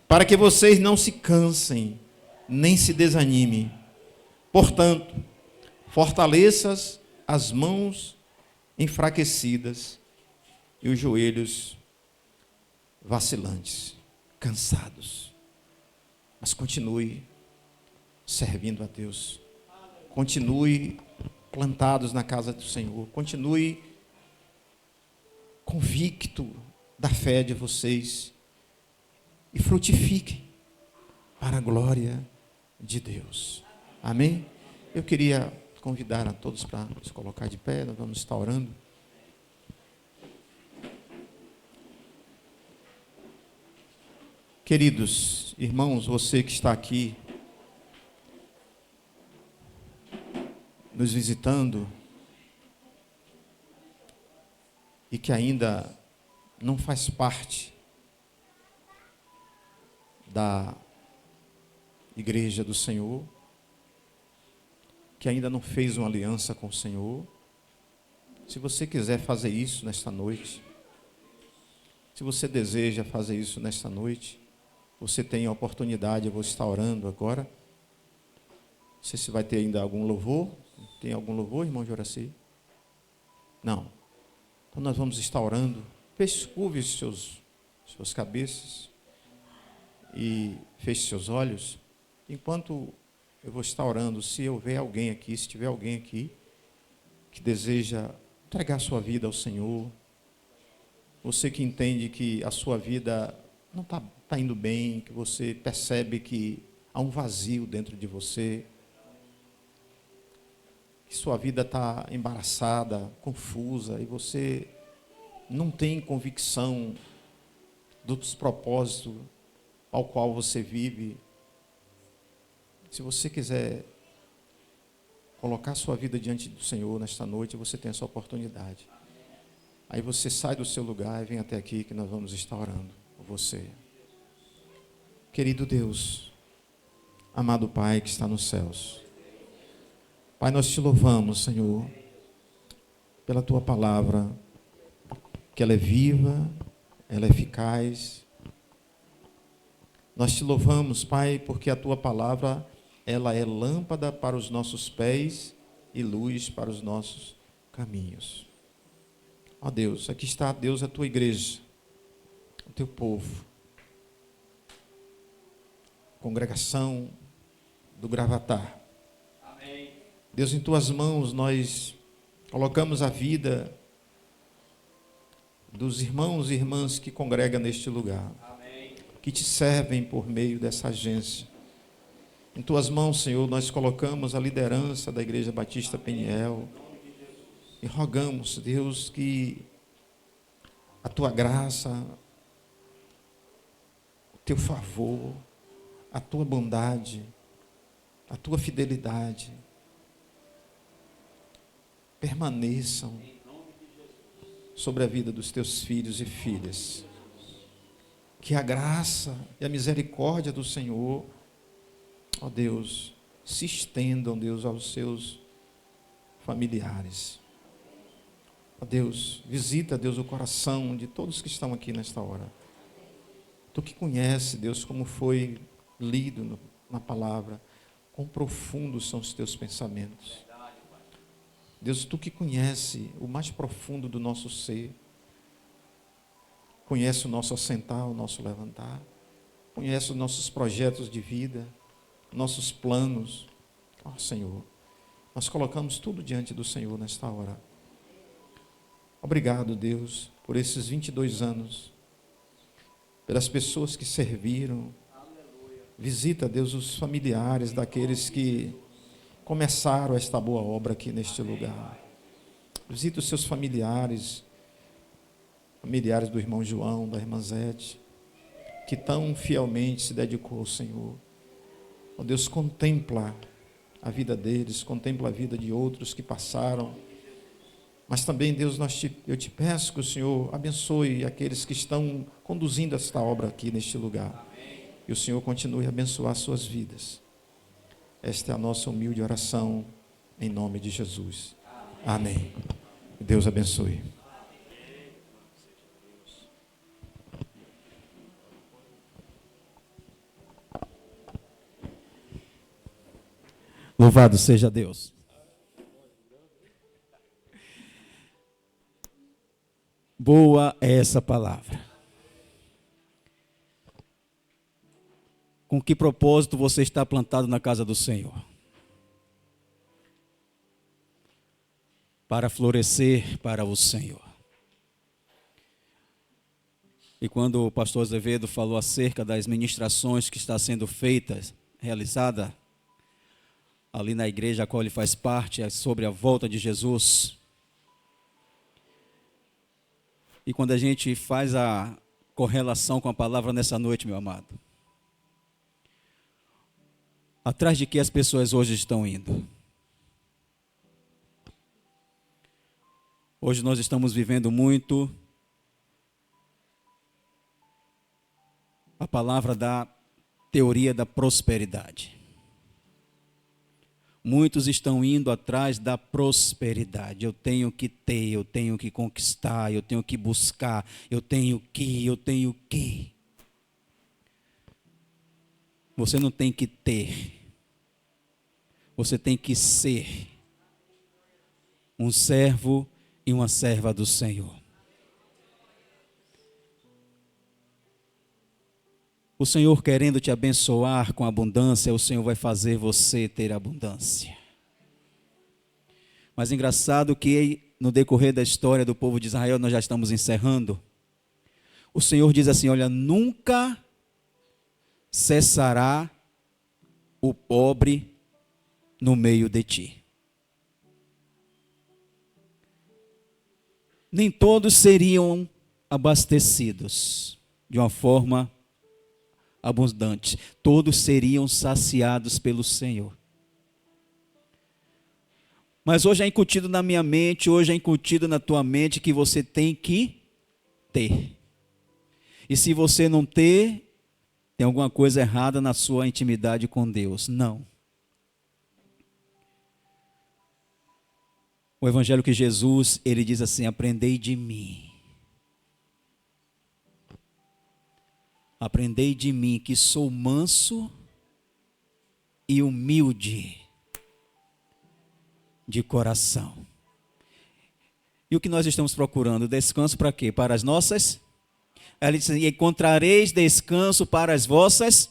para que vocês não se cansem, nem se desanimem. Portanto, fortaleças as mãos enfraquecidas e os joelhos vacilantes, cansados. Mas continue servindo a Deus. Continue plantados na casa do Senhor. Continue convicto da fé de vocês. E frutifiquem para a glória de Deus. Amém? Eu queria convidar a todos para se colocar de pé. Nós vamos estar orando. Queridos irmãos, você que está aqui nos visitando, e que ainda não faz parte da igreja do Senhor, que ainda não fez uma aliança com o Senhor, se você quiser fazer isso nesta noite, se você deseja fazer isso nesta noite, você tem a oportunidade. Eu vou estar orando agora. Não sei se vai ter ainda algum louvor. Tem algum louvor, irmão Joraci? Não. Então nós vamos estar orando. Curve suas cabeças e feche seus olhos. Enquanto eu vou estar orando, se houver alguém aqui, se tiver alguém aqui que deseja entregar sua vida ao Senhor, você que entende que a sua vida não está indo bem, que você percebe que há um vazio dentro de você, que sua vida está embaraçada, confusa, e você não tem convicção dos propósitos ao qual você vive. Se você quiser colocar sua vida diante do Senhor nesta noite, você tem essa oportunidade. Aí você sai do seu lugar e vem até aqui que nós vamos estar orando por você. Querido Deus, amado Pai que está nos céus, Pai, nós te louvamos, Senhor, pela Tua palavra, que ela é viva, ela é eficaz. Nós te louvamos, Pai, porque a Tua palavra, ela é lâmpada para os nossos pés e luz para os nossos caminhos. Ó Deus, aqui está, Deus, a Tua igreja, o Teu povo, congregação do Gravatar. Amém. Deus, em Tuas mãos nós colocamos a vida dos irmãos e irmãs que congregam neste lugar. Amém. Que Te servem por meio dessa agência. Em Tuas mãos, Senhor, nós colocamos a liderança da Igreja Batista Peniel. E rogamos, Deus, que a Tua graça, o Teu favor, a Tua bondade, a Tua fidelidade permaneçam sobre a vida dos Teus filhos e filhas. Que a graça e a misericórdia do Senhor, ó Deus, se estendam, Deus, aos seus familiares. Ó Deus, visita, Deus, o coração de todos que estão aqui nesta hora. Tu que conhece, Deus, como foi lido na palavra, quão profundos são os Teus pensamentos. Deus, Tu que conhece o mais profundo do nosso ser, conhece o nosso assentar, o nosso levantar, conhece os nossos projetos de vida, nossos planos. Ó Senhor, nós colocamos tudo diante do Senhor nesta hora. Obrigado, Deus, por esses 22 anos, pelas pessoas que serviram. Visita, Deus, os familiares daqueles que começaram esta boa obra aqui neste lugar. Visita os seus familiares do irmão João, da irmã Zete, que tão fielmente se dedicou ao Senhor. Ó Deus, contempla a vida deles, contempla a vida de outros que passaram. Mas também, Deus, eu te peço que o Senhor abençoe aqueles que estão conduzindo esta obra aqui neste lugar. E o Senhor continue a abençoar suas vidas. Esta é a nossa humilde oração, em nome de Jesus. Amém. Deus abençoe. Louvado seja Deus. Boa é essa palavra. Com que propósito você está plantado na casa do Senhor? Para florescer para o Senhor. E quando o pastor Azevedo falou acerca das ministrações que está sendo feitas, realizada ali na igreja a qual ele faz parte, sobre a volta de Jesus. E quando a gente faz a correlação com a palavra nessa noite, meu amado, atrás de que as pessoas hoje estão indo? Hoje nós estamos vivendo muito a palavra da teoria da prosperidade. Muitos estão indo atrás da prosperidade. Eu tenho que ter, eu tenho que conquistar, eu tenho que buscar, eu tenho que. Você não tem que ter. Você tem que ser um servo e uma serva do Senhor. O Senhor querendo te abençoar com abundância, o Senhor vai fazer você ter abundância. Mas engraçado que no decorrer da história do povo de Israel, nós já estamos encerrando, o Senhor diz assim, olha, nunca cessará o pobre no meio de ti. Nem todos seriam abastecidos de uma forma abundante. Todos seriam saciados pelo Senhor. Mas hoje é incutido na minha mente, hoje é incutido na tua mente que você tem que ter. E se você não ter, tem alguma coisa errada na sua intimidade com Deus. Não. O evangelho que Jesus, ele diz assim, aprendei de mim. Aprendei de mim que sou manso e humilde de coração. E o que nós estamos procurando? Descanso para quê? Para as nossas? Ele diz assim, encontrareis descanso para as vossas.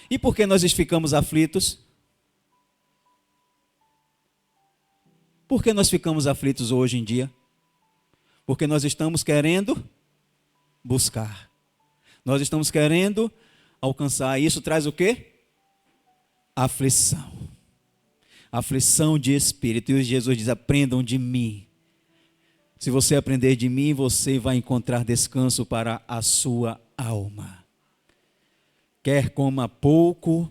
E por que nós ficamos aflitos? Por que nós ficamos aflitos hoje em dia? Porque nós estamos querendo buscar. Nós estamos querendo alcançar. Isso traz o quê? Aflição. Aflição de espírito. E Jesus diz, aprendam de mim. Se você aprender de mim, você vai encontrar descanso para a sua alma. Quer coma pouco,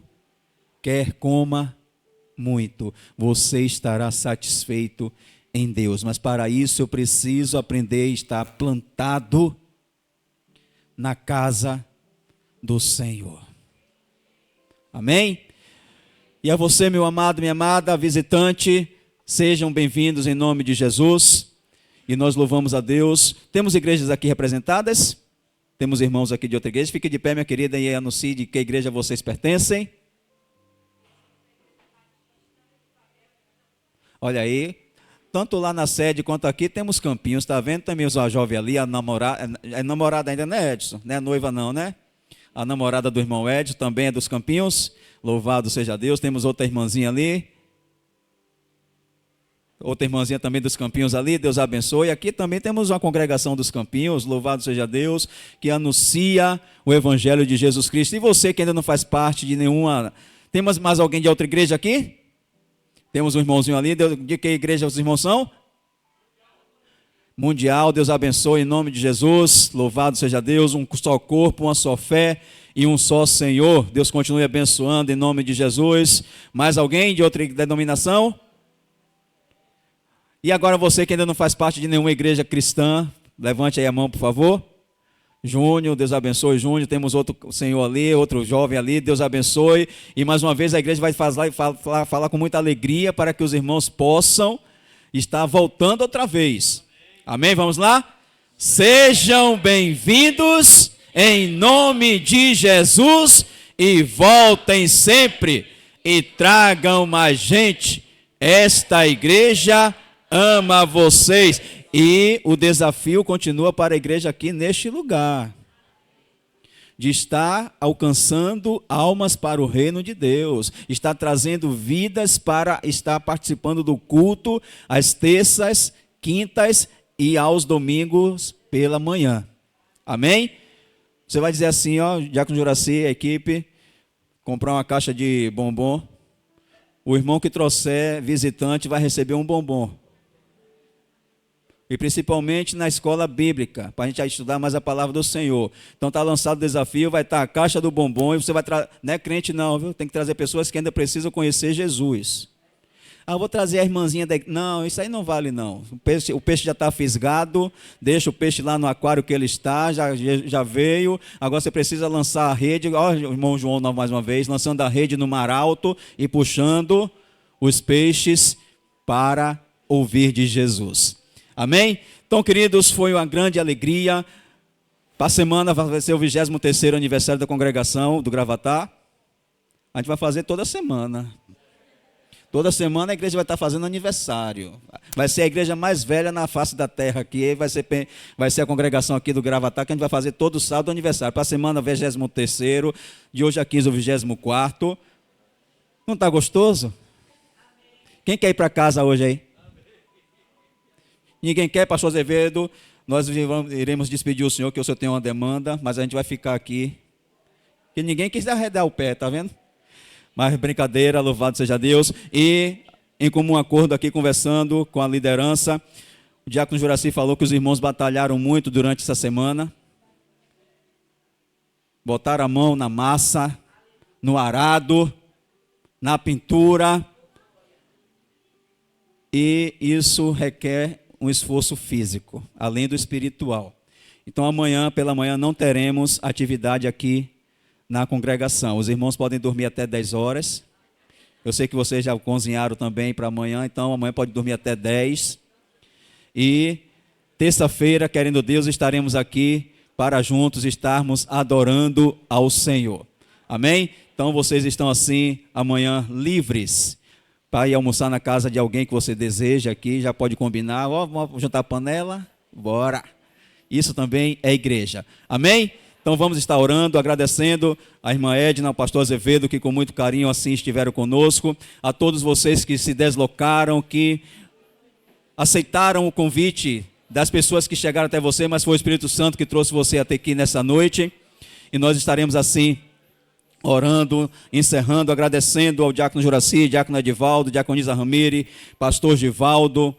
quer coma muito, você estará satisfeito em Deus. Mas para isso eu preciso aprender a estar plantado na casa do Senhor. Amém? E a você, meu amado, minha amada, visitante, sejam bem-vindos em nome de Jesus. E nós louvamos a Deus. Temos igrejas aqui representadas? Temos irmãos aqui de outra igreja? Fique de pé, minha querida, e anuncie de que igreja vocês pertencem. Olha aí, tanto lá na sede quanto aqui temos campinhos, está vendo? Também os jovens ali, a namorada, é namorada ainda, né, Edson? Não é noiva não, né? A namorada do irmão Edson também é dos campinhos, louvado seja Deus. Temos outra irmãzinha ali, outra irmãzinha também dos campinhos ali, Deus abençoe. Aqui também temos uma congregação dos campinhos, louvado seja Deus, que anuncia o evangelho de Jesus Cristo. E você que ainda não faz parte de nenhuma, temos mais alguém de outra igreja aqui? Temos um irmãozinho ali, de que igreja os irmãos são? Mundial, Deus abençoe em nome de Jesus, louvado seja Deus, um só corpo, uma só fé e um só Senhor. Deus continue abençoando em nome de Jesus. Mais alguém de outra denominação? E agora você que ainda não faz parte de nenhuma igreja cristã, levante aí a mão por favor. Júnior, Deus abençoe, Júnior, temos outro senhor ali, outro jovem ali, Deus abençoe, e mais uma vez a igreja vai falar com muita alegria para que os irmãos possam estar voltando outra vez, amém? Vamos lá? Sejam bem-vindos em nome de Jesus e voltem sempre e tragam mais gente, esta igreja ama vocês. E o desafio continua para a igreja aqui neste lugar, de estar alcançando almas para o reino de Deus, estar trazendo vidas para estar participando do culto às terças, quintas e aos domingos pela manhã. Amém? Você vai dizer assim, ó, Diácono Juraci, a equipe, comprar uma caixa de bombom. O irmão que trouxer visitante vai receber um bombom. E principalmente na escola bíblica, para a gente estudar mais a palavra do Senhor. Então está lançado o desafio, vai estar a caixa do bombom, e você vai trazer, não é crente não, viu? Tem que trazer pessoas que ainda precisam conhecer Jesus. vou trazer a irmãzinha da... Não, isso aí não vale não. O peixe já está fisgado, deixa o peixe lá no aquário que ele está, já veio. Agora você precisa lançar a rede. Olha o irmão João mais uma vez, lançando a rede no mar alto e puxando os peixes para ouvir de Jesus. Amém? Então, queridos, foi uma grande alegria. Para a semana vai ser o 23º aniversário da congregação do Gravatá. A gente vai fazer toda semana. Toda semana a igreja vai estar fazendo aniversário. Vai ser a igreja mais velha na face da terra aqui. Vai ser a congregação aqui do Gravatá, que a gente vai fazer todo sábado aniversário. Para a semana, 23º, de hoje a 15, o 24º. Não está gostoso? Quem quer ir para casa hoje aí? Ninguém quer, pastor Azevedo? Nós iremos despedir o senhor, que o senhor tem uma demanda, mas a gente vai ficar aqui. Que ninguém quis arredar o pé, tá vendo? Mas brincadeira, louvado seja Deus. E em comum acordo aqui, conversando com a liderança, o diácono Juraci falou que os irmãos batalharam muito durante essa semana. Botaram a mão na massa, no arado, na pintura. E isso requer um esforço físico, além do espiritual. Então amanhã, pela manhã, não teremos atividade aqui na congregação. Os irmãos podem dormir até 10 horas. Eu sei que vocês já cozinharam também para amanhã, então amanhã pode dormir até 10. E terça-feira, querendo Deus, estaremos aqui para juntos estarmos adorando ao Senhor. Amém? Então vocês estão assim, amanhã, livres para ir almoçar na casa de alguém que você deseja aqui, já pode combinar, vamos juntar a panela, bora. Isso também é igreja. Amém? Então vamos estar orando, agradecendo a irmã Edna, ao pastor Azevedo, que com muito carinho assim estiveram conosco, a todos vocês que se deslocaram, que aceitaram o convite das pessoas que chegaram até você, mas foi o Espírito Santo que trouxe você até aqui nessa noite, e nós estaremos assim, orando, encerrando, agradecendo ao diácono Juraci, diácono Edivaldo, diaconisa Ramire, pastor Givaldo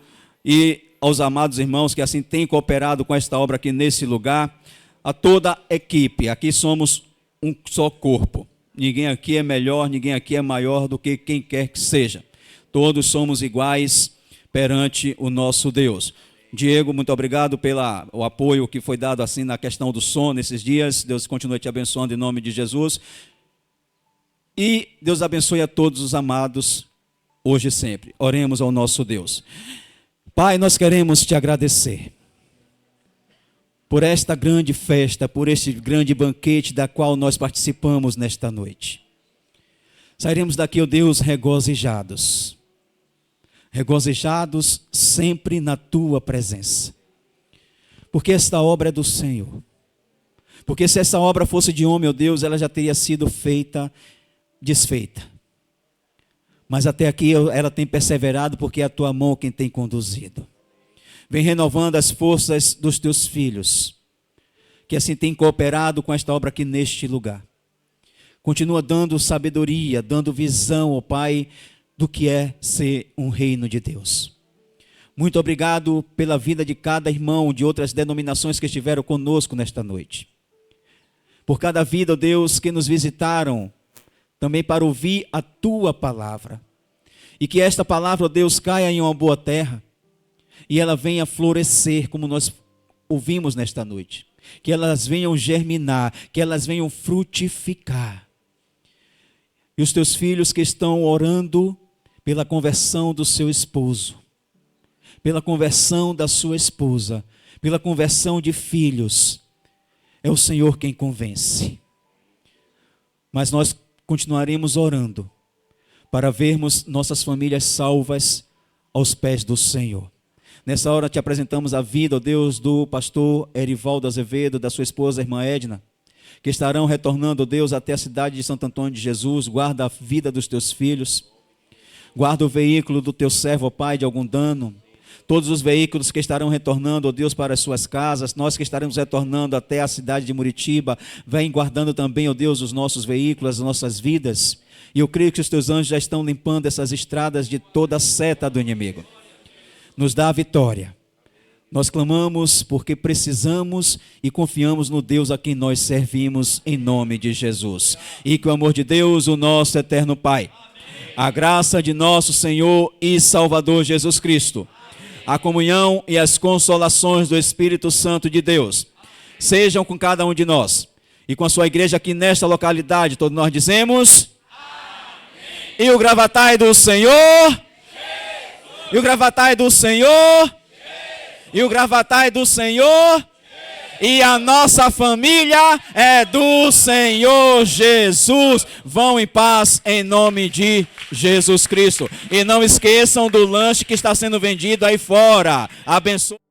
e aos amados irmãos que assim têm cooperado com esta obra aqui nesse lugar, a toda a equipe. Aqui somos um só corpo. Ninguém aqui é melhor, ninguém aqui é maior do que quem quer que seja. Todos somos iguais perante o nosso Deus. Diego, muito obrigado pelo apoio que foi dado assim na questão do som nesses dias. Deus continue te abençoando em nome de Jesus. E Deus abençoe a todos os amados, hoje e sempre. Oremos ao nosso Deus. Pai, nós queremos te agradecer por esta grande festa, por este grande banquete da qual nós participamos nesta noite. Sairemos daqui, ó Deus, regozijados. Regozijados sempre na tua presença. Porque esta obra é do Senhor. Porque se essa obra fosse de homem, ó Deus, ela já teria sido desfeita. Mas até aqui ela tem perseverado porque é a tua mão quem tem conduzido. Vem renovando as forças dos teus filhos, que assim tem cooperado com esta obra aqui neste lugar. Continua dando sabedoria, dando visão, ó Pai, do que é ser um reino de Deus. Muito obrigado pela vida de cada irmão de outras denominações que estiveram conosco nesta noite. Por cada vida, ó Deus, que nos visitaram, também para ouvir a tua palavra. E que esta palavra, ó Deus, caia em uma boa terra e ela venha florescer, como nós ouvimos nesta noite. Que elas venham germinar, que elas venham frutificar. E os teus filhos que estão orando pela conversão do seu esposo, pela conversão da sua esposa, pela conversão de filhos, é o Senhor quem convence. Mas nós continuaremos orando para vermos nossas famílias salvas aos pés do Senhor. Nessa hora te apresentamos a vida, ó Deus, do pastor Erivaldo Azevedo, da sua esposa, a irmã Edna, que estarão retornando, ó Deus, até a cidade de Santo Antônio de Jesus. Guarda a vida dos teus filhos, guarda o veículo do teu servo, ó Pai, de algum dano. Todos os veículos que estarão retornando, ó Deus, para as suas casas, nós que estaremos retornando até a cidade de Muritiba, vem guardando também, ó Deus, os nossos veículos, as nossas vidas. E eu creio que os teus anjos já estão limpando essas estradas de toda a seta do inimigo. Nos dá a vitória. Nós clamamos porque precisamos e confiamos no Deus a quem nós servimos em nome de Jesus. E que o amor de Deus, o nosso eterno Pai, A graça de nosso Senhor e Salvador Jesus Cristo, a comunhão e as consolações do Espírito Santo de Deus sejam com cada um de nós e com a sua igreja aqui nesta localidade. Todos nós dizemos amém. E o gravatai do Senhor, Jesus. E o gravatai do Senhor, Jesus. E o gravatai do Senhor, Jesus. E a nossa família é do Senhor Jesus. Vão em paz em nome de Jesus Cristo. E não esqueçam do lanche que está sendo vendido aí fora. Abençoe.